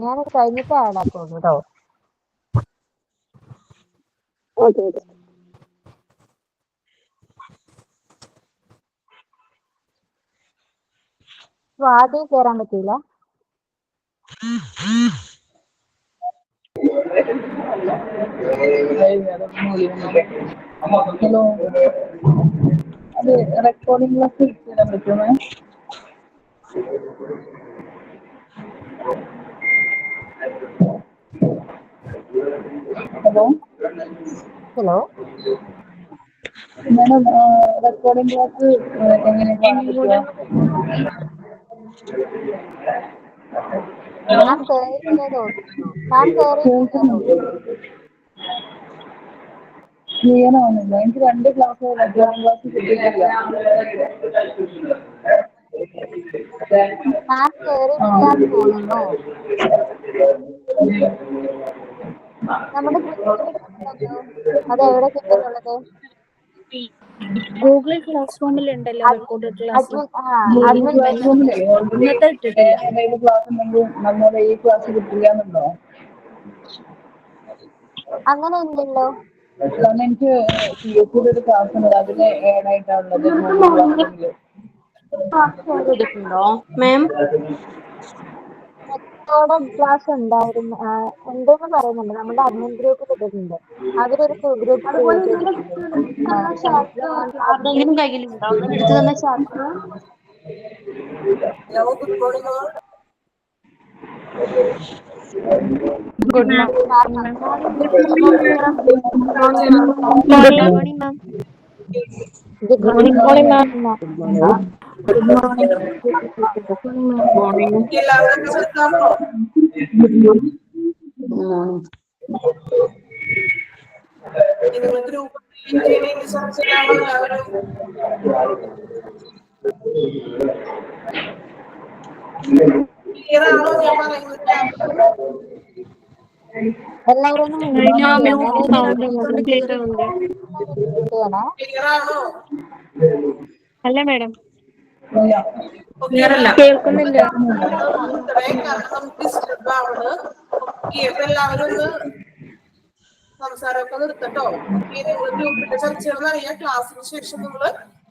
ഞാനത് കഴിഞ്ഞിട്ട് ആഡ് ആക്കുള്ളൂ കേട്ടോ. Okay okay. ആദ്യം കയറാൻ പറ്റൂല. ഹലോ, അത് റെക്കോർഡിംഗ് ക്ലാസ് ചെയ്യാൻ പറ്റുമോ? Hello hello, madam, recording class എങ്ങനെ കാണാൻ പറ്റുമോ? ഞാൻ കയറിയിട്ടില്ല തോന്നുന്നു. ഞാൻ കയറിയിട്ടില്ല തോന്നുന്നു. ക്ലിയർ ആവുന്നില്ല. എനിക്ക് 2 ക്ലാസ് റെക്കോർഡിംഗ് ക്ലാസ് കിട്ടിയിട്ടില്ല. ഞാൻ കയറിയിട്ടില്ല തോന്നുന്നു. നമ്മുടെ ഗ്രൂപ്പിൽ ഇട്ടിട്ടുണ്ടല്ലോ, അത് എവിടെ കിട്ടുന്നുള്ളത്? ഗൂഗിൾ ക്ലാസ് റൂമിൽ ഉണ്ടല്ലോ റെക്കോർഡ് ക്ലാസ്. ക്ലാസ് റൂമിലെ ഇന്നത്തെ ഇട്ടിട്ടില്ല. ഏതെങ്കിലും ക്ലാസ് ഉണ്ടെങ്കിൽ നമ്മുടെ ഈ ക്ലാസ് കിട്ടില്ല എന്നുണ്ടോ? അങ്ങനെ ഉണ്ടല്ലോ. കാരണം എനിക്ക് CSE ഒരു ക്ലാസ് ഉണ്ട്, അതിന് ആഡ് ആയിട്ടാണുള്ളത്. ചെയ്തിട്ടുണ്ടോ മാം? റെക്കോർഡ് ക്ലാസ് ഉണ്ടായിരുന്നു, ഉണ്ടെന്ന് പറയുന്നുണ്ട്. നമ്മുടെ അഡ്മിൻ ഗ്രൂപ്പിൽ ഇട്ടിട്ടുണ്ട്. അവരൊരു ഗ്രൂപ്പ് ക്രിയേറ്റ് ചെയ്തിട്ടുണ്ട്. ആരുടെങ്കിലും കയ്യിലുണ്ടോ അങ്ങനെ എടുത്തു തന്ന chat? Hello, good morning all. Good morning ma'am. Good morning ma'am. Good morning ma'am. Good morning, ma'am. Good morning. Morning. എല്ലാവർക്കും കേൾക്കാമോ? നിങ്ങൾ ഗ്രൂപ്പ് ചർച്ചയിലാണോ എല്ലാവരും? ക്ലിയർ ആണോ ഞാൻ പറയുന്നത്? എല്ലാവരും ഒന്ന് mute ചെയ്യണേ. ക്ലിയർ ആണോ? അല്ല മാഡം, കേൾക്കുന്നില്ല. എല്ലാവരും ഒന്ന് സംസാരമൊക്കെ നിർത്തട്ടോ. നിങ്ങൾ ഗ്രൂപ്പിലെ ചർച്ചകൾ അറിയാം. ക്ലാസ്സിന് ശേഷം നിങ്ങൾ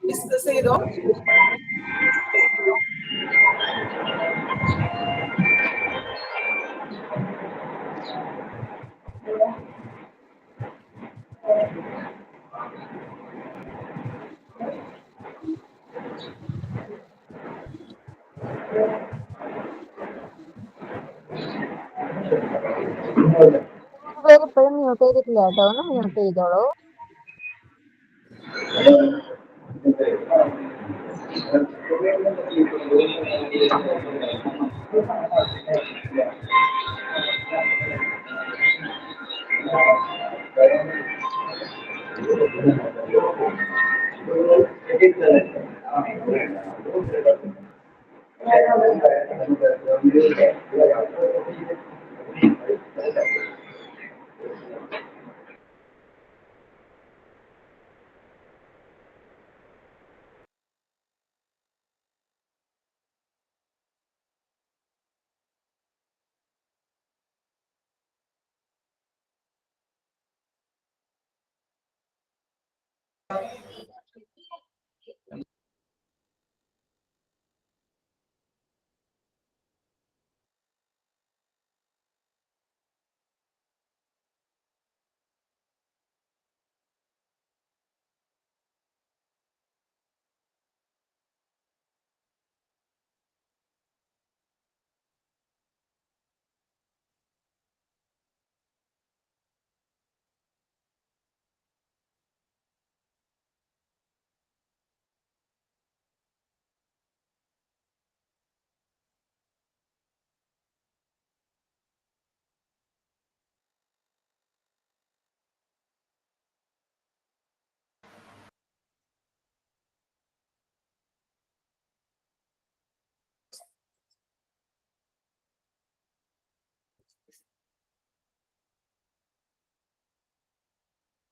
ഡിസ്കസ് ചെയ്തോ. പേര് ഇപ്പോഴും മ്യൂട്ട് ചെയ്തിട്ടില്ല കേട്ടോ. ഒന്ന് മ്യൂട്ട് ചെയ്തോളൂ.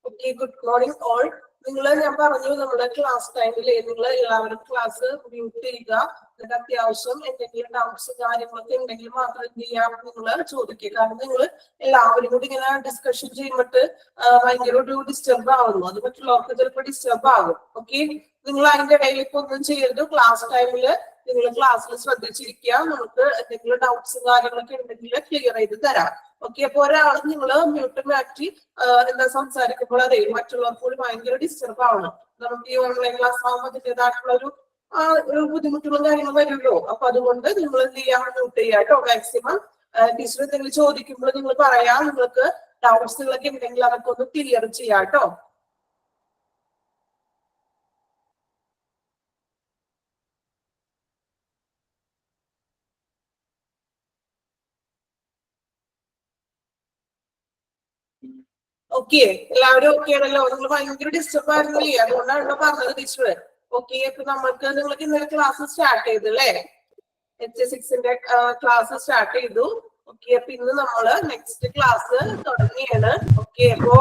Okay, good morning all. നിങ്ങൾ ഞാൻ പറഞ്ഞു നമ്മുടെ ക്ലാസ് ടൈമിൽ നിങ്ങൾ എല്ലാവരും ക്ലാസ് മ്യൂട്ട് ചെയ്യുക. എന്നിട്ട് അത്യാവശ്യം എന്തെങ്കിലും ഡൗട്ട്സ് കാര്യങ്ങളൊക്കെ ഉണ്ടെങ്കിൽ മാത്രം എന്ത് ചെയ്യാം നിങ്ങൾ ചോദിക്കുക. കാരണം നിങ്ങൾ എല്ലാവരും കൂടി ഇങ്ങനെ ഡിസ്കഷൻ ചെയ്യുമ്പോട്ട് ഭയങ്കര ഒരു ഡിസ്റ്റർബ് ആവുന്നു. അത് മറ്റുള്ളവർക്ക് ചിലപ്പോൾ ഡിസ്റ്റർബ് ആകും. ഓക്കെ, നിങ്ങൾ അതിന്റെ ഇടയിൽ ഇപ്പൊ ഒന്നും ചെയ്യരുത്. ക്ലാസ് ടൈമിൽ നിങ്ങൾ ക്ലാസ്സിൽ ശ്രദ്ധിച്ചിരിക്കുക. നമുക്ക് എന്തെങ്കിലും ഡൗട്ട്സും കാര്യങ്ങളൊക്കെ ഉണ്ടെങ്കിൽ ക്ലിയർ ചെയ്ത് തരാം. ഓക്കെ, അപ്പൊ ഒരാൾ നിങ്ങൾ മ്യൂട്ട് മാറ്റി എന്താ സംസാരിക്കുമ്പോൾ അതെ മറ്റുള്ളവർക്ക് കൂടി ഭയങ്കര ഡിസ്റ്റർബ് ആവണം. നമുക്ക് ഈ ഓൺലൈൻ ക്ലാസ് ആകുമ്പോൾ അതിൻ്റെതായിട്ടുള്ള ഒരു ബുദ്ധിമുട്ടുകളും കാര്യങ്ങളും വരുമല്ലോ. അപ്പൊ അതുകൊണ്ട് നിങ്ങൾ എന്ത് ചെയ്യാം, മ്യൂട്ട് ചെയ്യാം കേട്ടോ. മാക്സിമം ടീച്ചർ എന്തെങ്കിലും ചോദിക്കുമ്പോൾ നിങ്ങൾ പറയാം. നിങ്ങൾക്ക് ഡൗട്ട്സുകളൊക്കെ ഉണ്ടെങ്കിൽ അതൊക്കെ ഒന്ന് ക്ലിയർ ചെയ്യാം കേട്ടോ. ഓക്കെ, എല്ലാവരും ഓക്കെ ആണല്ലോ? നിങ്ങൾ ഭയങ്കര ഡിസ്റ്റർബ് ആയിരുന്നില്ലേ? അതുകൊണ്ടാണല്ലോ പറഞ്ഞത് ടീച്ചർ. ഓക്കെ, അപ്പൊ നിങ്ങൾക്ക് ഇന്നലെ ക്ലാസ് സ്റ്റാർട്ട് ചെയ്തു അല്ലേ? HSXന്റെ ക്ലാസ് സ്റ്റാർട്ട് ചെയ്തു. ഓക്കെ, അപ്പൊ ഇന്ന് നമ്മള് നെക്സ്റ്റ് ക്ലാസ് തുടങ്ങിയാണ്. ഓക്കെ, അപ്പോ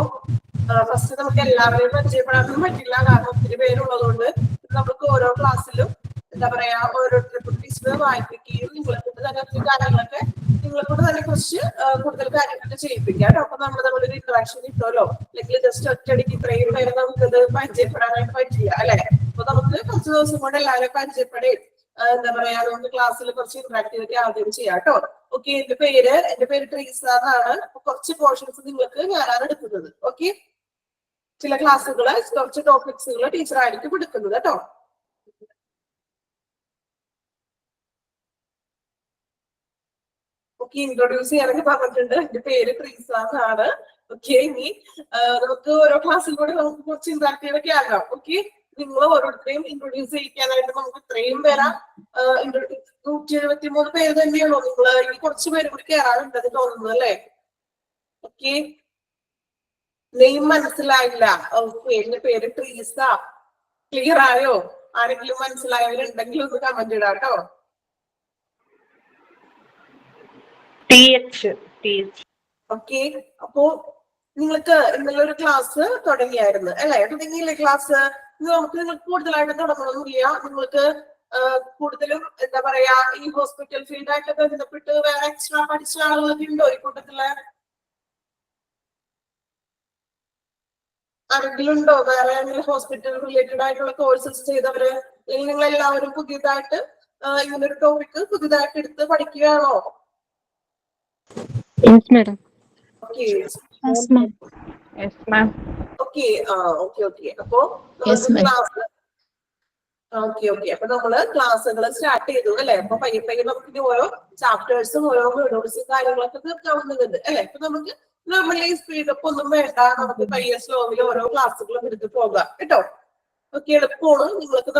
ഫസ്റ്റ് നമുക്ക് എല്ലാവരെയും പരിചയപ്പെടാനൊന്നും പറ്റില്ല. കാരണം ഒത്തിരി പേരുള്ളതുകൊണ്ട് നമുക്ക് ഓരോ ക്ലാസ്സിലും എന്താ പറയാ ഓരോരുത്തരെ ടീച്ചർ വായിപ്പിക്കുകയും നിങ്ങളെ കൊണ്ട് തന്നെ ഒത്തിരി കാര്യങ്ങളൊക്കെ നിങ്ങളെ കൊണ്ട് തന്നെ കുറച്ച് കൂടുതൽ കാര്യങ്ങളൊക്കെ ചെയ്യിപ്പിക്കാം കേട്ടോ. അപ്പൊ നമ്മൾ നമ്മളൊരു ഇന്ററാക്ഷൻ കിട്ടുമല്ലോ. അല്ലെങ്കിൽ ജസ്റ്റ് ഒറ്റയടിക്ക് ഇത്രയും പേരെ നമുക്കത് പരിചയപ്പെടാനായിട്ട് പറ്റില്ല അല്ലെ? അപ്പൊ നമുക്ക് കുറച്ച് ദിവസം കൊണ്ട് എല്ലാവരും പരിചയപ്പെടുകയും എന്താ പറയാ നമുക്ക് ക്ലാസ്സിൽ കുറച്ച് ഇന്ററാക്ടിവിറ്റി ആദ്യം ചെയ്യാം കേട്ടോ. ഓക്കെ, എന്റെ പേര് ട്രീസ എന്നാണ്. കുറച്ച് പോർഷൻസ് നിങ്ങൾക്ക് ഞാനാണ് എടുക്കുന്നത്. ഓക്കെ, ചില ക്ലാസ്സുകള് കുറച്ച് ടോപ്പിക്സുകൾ ടീച്ചറായിരിക്കും എടുക്കുന്നത് കേട്ടോ. ഓക്കെ, ഇൻട്രൊഡ്യൂസ് ചെയ്യാനൊക്കെ പറഞ്ഞിട്ടുണ്ട്. എന്റെ പേര് ട്രീസ എന്നാണ്. ഓക്കെ, ഇനി നമുക്ക് ഓരോ ക്ലാസ്സിൽ കൂടെ നമുക്ക് കുറച്ച് ഇന്ററാക്റ്റീവ് ഒക്കെ ആകാം. ഓക്കെ, നിങ്ങൾ ഓരോരുത്തരെയും ഇൻട്രൊഡ്യൂസ് ചെയ്യിക്കാനായിട്ട് നമുക്ക് ഇത്രയും പേരാ 173 പേര് തന്നെയാണോ? നിങ്ങൾ ഇനി കുറച്ച് പേര് കൂടി കയറാറുണ്ടെന്ന് തോന്നുന്നു അല്ലേ? ഓക്കെ, നെയിം മനസ്സിലായില്ല. ഓക്കെ, എന്റെ പേര് ട്രീസ. ക്ലിയർ ആയോ? ആരെങ്കിലും മനസ്സിലായവരുണ്ടെങ്കിൽ ഒന്ന് കമന്റ് ഇടാം കേട്ടോ. ഓക്കെ, അപ്പോ നിങ്ങൾക്ക് ഇന്നലെ ഒരു ക്ലാസ് തുടങ്ങിയായിരുന്നു അല്ലെ? തുടങ്ങിയില്ലേ ക്ലാസ്? നിങ്ങൾക്ക് കൂടുതലായിട്ട് തുടങ്ങണമെന്നില്ല. നിങ്ങൾക്ക് കൂടുതലും എന്താ പറയാ ഈ ഹോസ്പിറ്റൽ ഫീൽഡായിട്ടൊക്കെ ബന്ധപ്പെട്ട് വേറെ എക്സ്ട്രാ പഠിച്ച ആളുകളൊക്കെ ഉണ്ടോ ഈ കൂട്ടത്തില്? ആരെങ്കിലും ഉണ്ടോ വേറെ ഹോസ്പിറ്റൽ റിലേറ്റഡ് ആയിട്ടുള്ള കോഴ്സസ് ചെയ്തവര്? അല്ലെങ്കിൽ നിങ്ങൾ എല്ലാവരും പുതിയതായിട്ട് ഇങ്ങനൊരു ടോപ്പിക്ക് പുതിയതായിട്ട് എടുത്ത് പഠിക്കുകയാണോ? Yes, madam. Okay. Yes, ma'am. Yes, ma'am. Okay. Okay. അപ്പോ ക്ലാസ് അപ്പൊ നമ്മള് ക്ലാസ്സുകൾ സ്റ്റാർട്ട് ചെയ്തു അല്ലെ? അപ്പൊ പയ്യെ നമുക്ക് ഓരോ ചാപ്റ്റേഴ്സും ഓരോ വീഡിയോസും കാര്യങ്ങളൊക്കെ തീർക്കാവുന്നതുണ്ട് അല്ലെ? അപ്പൊ നമുക്ക് നോർമലി സ്പീഡപ്പ് ഒന്നും വേണ്ട. നമുക്ക് പയ്യെ സ്ലോവിൽ ഓരോ ക്ലാസ്സുകളും എടുത്ത് പോകാം കേട്ടോ. ഓക്കെ, എളുപ്പമാണ്.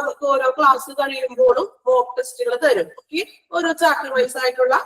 നമുക്ക് ഓരോ ക്ലാസ് കഴിയുമ്പോഴും മോക്ക് ടെസ്റ്റുകൾ തരും. ഓക്കെ, ഓരോ ചാപ്റ്റർ വൈസ് ആയിട്ടുള്ള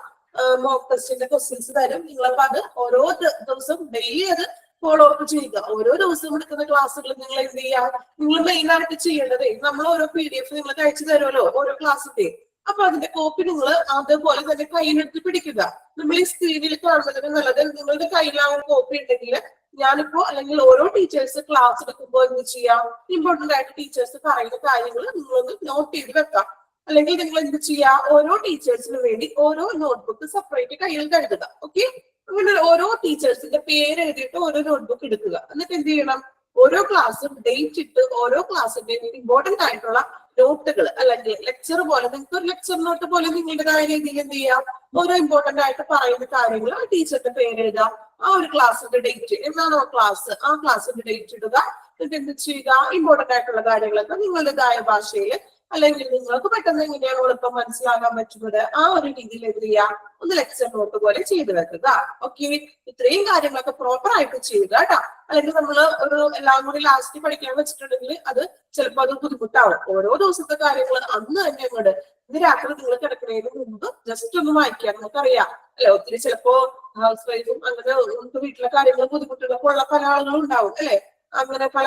മോക്ക് ടെസ്റ്റിന്റെ ക്വസ്റ്റ്യൻസ് തരും. നിങ്ങളപ്പോ അത് ഓരോ ദിവസം ഡെയിലി അത് ഫോളോ അപ്പ് ചെയ്യുക. ഓരോ ദിവസവും എടുക്കുന്ന ക്ലാസ്സുകൾ നിങ്ങൾ എന്ത് ചെയ്യാം? നിങ്ങൾ മെയിൻ ആയിട്ട് ചെയ്യേണ്ടത് നമ്മൾ ഓരോ PDF നിങ്ങൾക്ക് അയച്ചു തരുമല്ലോ ഓരോ ക്ലാസ്സിന്റെ. അപ്പൊ അതിന്റെ കോപ്പി നിങ്ങൾ അതുപോലെ തന്നെ കയ്യിലെടുത്ത് പിടിക്കുക. നമ്മൾ ഈ സ്ക്രീനിൽ കാണുന്നതിന് നല്ലത് നിങ്ങളുടെ കയ്യിൽ ആ ഒരു കോപ്പി ഉണ്ടെങ്കിൽ ഞാനിപ്പോ അല്ലെങ്കിൽ ഓരോ ടീച്ചേഴ്സ് ക്ലാസ് എടുക്കുമ്പോൾ എന്ത് ചെയ്യാം? ഇമ്പോർട്ടന്റ് ആയിട്ട് ടീച്ചേഴ്സ് പറയുന്ന കാര്യങ്ങൾ നിങ്ങളൊന്ന് നോട്ട് ചെയ്ത് വെക്കാം. അല്ലെങ്കിൽ നിങ്ങൾ എന്ത് ചെയ്യാ? ഓരോ ടീച്ചേഴ്സിന് വേണ്ടി ഓരോ നോട്ട്ബുക്ക് സെപ്പറേറ്റ് കയ്യിൽ കരുതുക. ഓക്കെ, അങ്ങനെ ഓരോ ടീച്ചേഴ്സിന്റെ പേര് എഴുതിയിട്ട് ഓരോ നോട്ട്ബുക്ക് എടുക്കുക. എന്നിട്ട് എന്ത് ചെയ്യണം? ഓരോ ക്ലാസ്സും ഡേറ്റ് ഇട്ട് ഓരോ ക്ലാസ്സിന്റെയും ഇമ്പോർട്ടന്റ് ആയിട്ടുള്ള നോട്ടുകൾ അല്ലെങ്കിൽ ലെക്ചർ പോലെ നിങ്ങൾക്ക് ഒരു ലെക്ചർ നോട്ട് പോലെ നിങ്ങളുടേതായ രീതിയിൽ എന്ത് ചെയ്യാം? ഓരോ ഇമ്പോർട്ടന്റ് ആയിട്ട് പറയുന്ന കാര്യങ്ങൾ ആ ടീച്ചറിന്റെ പേര് എഴുതാം. ആ ഒരു ക്ലാസ്സിന്റെ ഡേറ്റ് എന്നാണോ ക്ലാസ് ആ ക്ലാസ്സിന്റെ ഡേറ്റ് ഇടുക. എന്നിട്ട് എന്ത് ചെയ്യുക? ഇമ്പോർട്ടന്റ് ആയിട്ടുള്ള കാര്യങ്ങളൊക്കെ നിങ്ങളുടേതായ ഭാഷയിൽ അല്ലെങ്കിൽ നിങ്ങൾക്ക് പെട്ടെന്ന് എങ്ങനെയാണ് എളുപ്പം മനസ്സിലാക്കാൻ പറ്റുന്നത് ആ ഒരു രീതിയിൽ എന്ത് ചെയ്യാം? ഒന്ന് ലെക്ചർ നോട്ട് പോലെ ചെയ്തു വെക്കുക. ഓക്കെ, ഇത്രയും കാര്യങ്ങളൊക്കെ പ്രോപ്പർ ആയിട്ട് ചെയ്യുക കേട്ടോ. അല്ലെങ്കിൽ നമ്മൾ ഒരു എല്ലാം കൂടി ലാസ്റ്റ് പഠിക്കാൻ വെച്ചിട്ടുണ്ടെങ്കിൽ അത് ചിലപ്പോൾ അത് ബുദ്ധിമുട്ടാവും. ഓരോ ദിവസത്തെ കാര്യങ്ങൾ അന്ന് തന്നെ അങ്ങോട്ട് ഇന്ന് രാത്രി നിങ്ങൾ കിടക്കുന്നതിന് മുമ്പ് ജസ്റ്റ് ഒന്ന് വായിക്കാൻ നമുക്കറിയാം അല്ലെ? ഒത്തിരി ചിലപ്പോ ഹൗസ് വൈഫും അങ്ങനെ നമുക്ക് വീട്ടിലെ കാര്യങ്ങൾ ബുദ്ധിമുട്ടുള്ളപ്പോൾ ഉള്ള പല ആളുകളും ഉണ്ടാവും അല്ലെ? അങ്ങനെ പല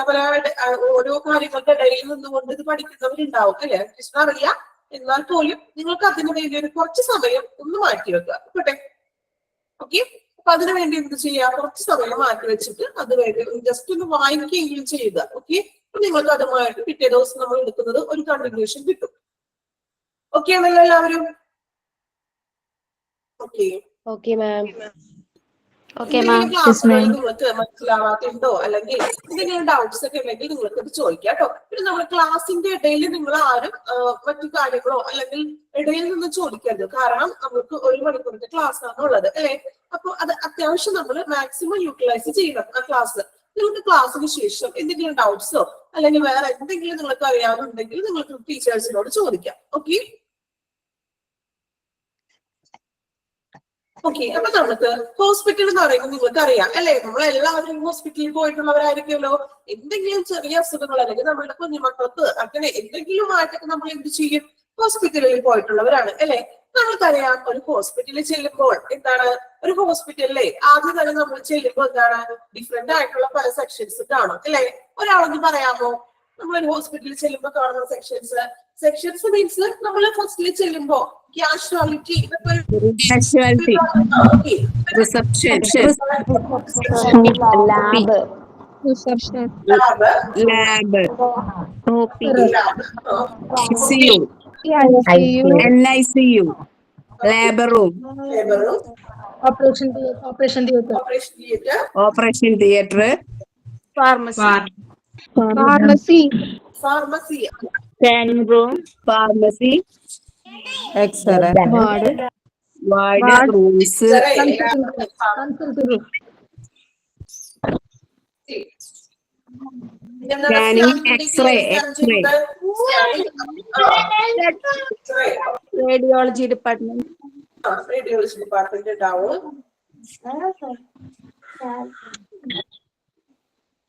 ഓരോ കാര്യങ്ങളുടെ ഇടയിൽ നിന്നുകൊണ്ട് ഇത് പഠിക്കുന്നവരുണ്ടാവും അല്ലെ? കൃഷ്ണ അറിയാം. എന്നാൽ പോലും നിങ്ങൾക്ക് അതിനു വേണ്ടി ഒരു കുറച്ച് സമയം ഒന്ന് മാറ്റി വെക്കുക കേട്ടെ. ഓക്കെ, അപ്പൊ അതിനു വേണ്ടി എന്ത് ചെയ്യാം? കുറച്ച് സമയം മാറ്റി വെച്ചിട്ട് അത് വേണ്ടി ജസ്റ്റ് ഒന്ന് വായിക്കുകയെങ്കിലും ചെയ്യുക. ഓക്കെ, നിങ്ങൾക്ക് അതുമായിട്ട് പിറ്റേ ദിവസം നമ്മൾ എടുക്കുന്നത് ഒരു കണ്ടിന്യൂഷൻ കിട്ടും. ഓക്കെ ആണല്ലോ എല്ലാവരും? ഓക്കെ ഓക്കെ മാം. ക്ലാസ്സുകളിൽ നിങ്ങൾക്ക് മനസ്സിലാവാത്തുണ്ടോ അല്ലെങ്കിൽ എന്തെങ്കിലും ഡൗട്ട്സ് ഒക്കെ ഉണ്ടെങ്കിൽ നിങ്ങൾക്ക് ഇത് ചോദിക്കാം കേട്ടോ. പിന്നെ നമ്മൾ ക്ലാസ്സിന്റെ ഇടയിൽ നിങ്ങൾ ആരും മറ്റു കാര്യങ്ങളോ അല്ലെങ്കിൽ ഇടയിൽ നിന്ന് ചോദിക്കരുത്. കാരണം നമുക്ക് 1 മണിക്കൂറിന്റെ ക്ലാസ് ആണ് ഉള്ളത് അല്ലെ. അപ്പൊ അത് അത്യാവശ്യം നമ്മൾ മാക്സിമം യൂട്ടിലൈസ് ചെയ്യണം ആ ക്ലാസ്. നിങ്ങൾക്ക് ക്ലാസ്സിന് ശേഷം എന്തെങ്കിലും ഡൗട്ട്സോ അല്ലെങ്കിൽ വേറെ എന്തെങ്കിലും നിങ്ങൾക്ക് അറിയാവുന്നുണ്ടെങ്കിൽ നിങ്ങൾക്ക് ടീച്ചേഴ്സിനോട് ചോദിക്കാം. Okay okay. അപ്പൊ നമുക്ക് ഹോസ്പിറ്റൽ എന്ന് പറയുമ്പോൾ നിങ്ങൾക്ക് അറിയാം അല്ലെ, നമ്മൾ എല്ലാവരും ഹോസ്പിറ്റലിൽ പോയിട്ടുള്ളവരായിരിക്കുമല്ലോ. എന്തെങ്കിലും ചെറിയ അസുഖങ്ങൾ അല്ലെങ്കിൽ നമ്മുടെ കുഞ്ഞുമക്കൾക്ക് അങ്ങനെ എന്തെങ്കിലും ആയിട്ടൊക്കെ നമ്മൾ എന്ത് ചെയ്യും, ഹോസ്പിറ്റലിൽ പോയിട്ടുള്ളവരാണ് അല്ലെ. നമ്മൾക്കറിയാം ഒരു ഹോസ്പിറ്റലിൽ ചെല്ലുമ്പോൾ എന്താണ്, ഒരു ഹോസ്പിറ്റലിലെ ആദ്യം തന്നെ നമ്മൾ ചെല്ലുമ്പോൾ എന്താണ്, ഡിഫറെന്റ് ആയിട്ടുള്ള പല സെക്ഷൻസ് കാണും അല്ലെ. ഒരാളൊന്ന് പറയാമോ നമ്മളൊരു ഹോസ്പിറ്റലിൽ ചെല്ലുമ്പോൾ കാണുന്ന സെക്ഷൻസ് മീൻസ് നമ്മൾ ഫസ്റ്റിൽ ചെല്ലുമ്പോ casualty, reception, lab, ICU, NICU, labour room, operation theatre, pharmacy, scanning room, pharmacy, x-ray, ward, rooms, scanning, x-ray, radiology department ഉണ്ടാവും.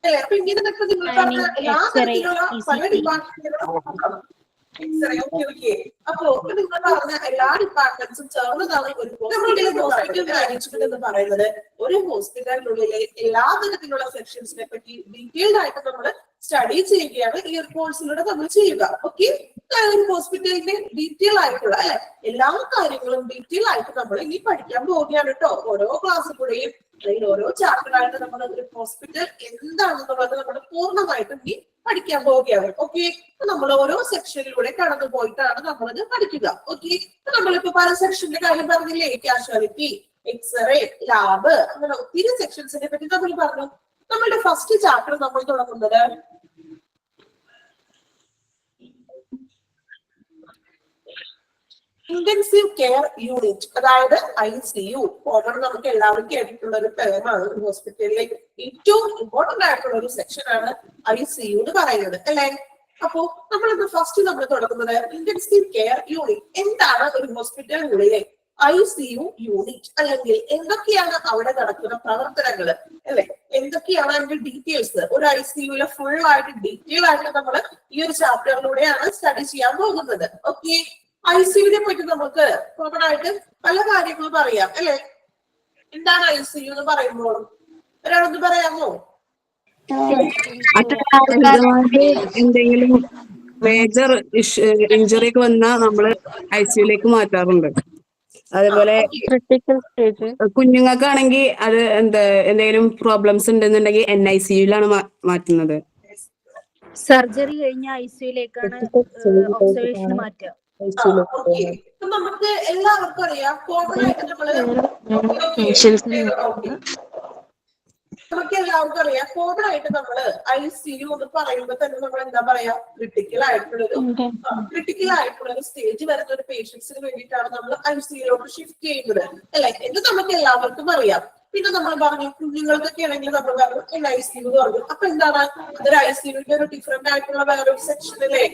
അപ്പൊ ഇങ്ങനത്തെ നിങ്ങൾ പറഞ്ഞ എല്ലാ തരത്തിലുള്ള പല ഡിപ്പാർട്ട്മെന്റുകളും. അപ്പോ നിങ്ങൾ പറഞ്ഞ എല്ലാ ഡിപ്പാർട്ട്മെന്റ്സും ചേർന്നതാണ് ഒരു ഹോസ്പിറ്റൽ മാനേജ്മെന്റ് എന്ന് പറയുന്നത്. ഒരു ഹോസ്പിറ്റലിനുള്ളിലെ എല്ലാ തരത്തിലുള്ള സെക്ഷൻസിനെ പറ്റി ഡീറ്റെയിൽഡ് ആയിട്ട് നമ്മൾ സ്റ്റഡി ചെയ്യുകയാണ് ഈ ഒരു കോഴ്സിലൂടെ നമ്മൾ ചെയ്യുക. ഓക്കെ, ഒരു ഹോസ്പിറ്റലിന്റെ ഡീറ്റെയിൽ ആയിട്ടുള്ള അല്ലെ എല്ലാ കാര്യങ്ങളും ഡീറ്റെയിൽ ആയിട്ട് നമ്മൾ ഇനി പഠിക്കാൻ പോവുകയാണ് കേട്ടോ. ഓരോ ക്ലാസ് കൂടെയും അല്ലെങ്കിൽ ഓരോ ചാപ്റ്ററായിട്ട് നമ്മൾ ഒരു ഹോസ്പിറ്റൽ എന്താണെന്നുള്ളത് നമ്മൾ പൂർണ്ണമായിട്ടും ഇനി പഠിക്കാൻ പോവുകയാണ്. ഓക്കെ, നമ്മൾ ഓരോ സെക്ഷനിലൂടെ കടന്നു പോയിട്ടാണ് നമ്മളത് പഠിക്കുക. ഓക്കെ, നമ്മളിപ്പോ പല സെക്ഷന്റെ കാര്യം പറഞ്ഞില്ലേ, കാഷ്വാലിറ്റി, എക്സ്റേ, ലാബ്, അങ്ങനെ ഒത്തിരി സെക്ഷൻസിനെ പറ്റി നമ്മൾ പറഞ്ഞു. നമ്മളുടെ ഫസ്റ്റ് ചാപ്റ്റർ നമ്മൾ തുടങ്ങുന്നത് ഇന്റൻസീവ് കെയർ യൂണിറ്റ്, അതായത് ICU. കോമൺ നമുക്ക് എല്ലാവരും കേട്ടിട്ടുള്ള ഒരു ടേമാണ്. ഹോസ്പിറ്റലിലെ ഏറ്റവും ഇമ്പോർട്ടന്റ് ആയിട്ടുള്ള ഒരു സെക്ഷൻ ആണ് ICU എന്ന് പറയുന്നത് അല്ലെ. അപ്പോ നമ്മളിപ്പോ ഫസ്റ്റ് നമ്മൾ തുടങ്ങുന്നത് ഇന്റൻസീവ് കെയർ യൂണിറ്റ്. എന്താണ് ഒരു ഹോസ്പിറ്റലിനുള്ളിലെ ICU യൂണിറ്റ്, അല്ലെങ്കിൽ എന്തൊക്കെയാണ് അവിടെ നടക്കുന്ന പ്രവർത്തനങ്ങൾ അല്ലെ, എന്തൊക്കെയാണ് അതിന്റെ ഡീറ്റെയിൽസ്. ഒരു ICUലെ ഫുൾ ആയിട്ട് ഡീറ്റെയിൽ ആയിട്ട് നമ്മൾ ഈ ഒരു ചാപ്റ്ററിലൂടെയാണ് സ്റ്റഡി ചെയ്യാൻ പോകുന്നത്. ഓക്കെ, ICUനെ പറ്റി നമുക്ക് കോമൺ ആയിട്ട് പല കാര്യങ്ങളും അറിയാം അല്ലെ. എന്താണ് ICU എന്ന് പറയുമ്പോൾ ഒരാളൊന്ന് പറയാമോ? എന്തെങ്കിലും മേജർ ഇഞ്ചുറി ഒക്കെ വന്നാൽ നമ്മള് ICUലേക്ക് മാറ്റാറുണ്ട്. അതേപോലെ കുഞ്ഞുങ്ങൾക്കാണെങ്കിൽ അത് എന്തെങ്കിലും പ്രോബ്ലംസ് ഉണ്ടെന്നുണ്ടെങ്കിൽ NICUലാണ് മാറ്റുന്നത്. സർജറി കഴിഞ്ഞ ICUലേക്കാണ് ഒബ്സർവേഷൻ മാറ്റുക. നമുക്ക് എല്ലാവർക്കും അറിയാം കോമൺ ആയിട്ട് നമ്മള് ICU എന്ന് പറയുമ്പോ തന്നെ നമ്മൾ എന്താ പറയാ, ക്രിട്ടിക്കൽ ആയിട്ടുള്ള ഒരു സ്റ്റേജ് വരുന്ന ഒരു പേഷ്യൻസിന് വേണ്ടിയിട്ടാണ് നമ്മൾ ICUലോട്ട് ഷിഫ്റ്റ് ചെയ്യുന്നത് അല്ലെ എന്ന് നമുക്ക് എല്ലാവർക്കും അറിയാം. പിന്നെ നമ്മൾ പറഞ്ഞു കുഞ്ഞുങ്ങൾക്കൊക്കെ ആണെങ്കിൽ നമ്മൾ പറഞ്ഞു NICU എന്ന് പറഞ്ഞു. അപ്പൊ എന്താണ് അതൊരു ICUവിന്റെ ഒരു ഡിഫറെന്റ് ആയിട്ടുള്ള വേറൊരു സെക്ഷൻ അല്ലേ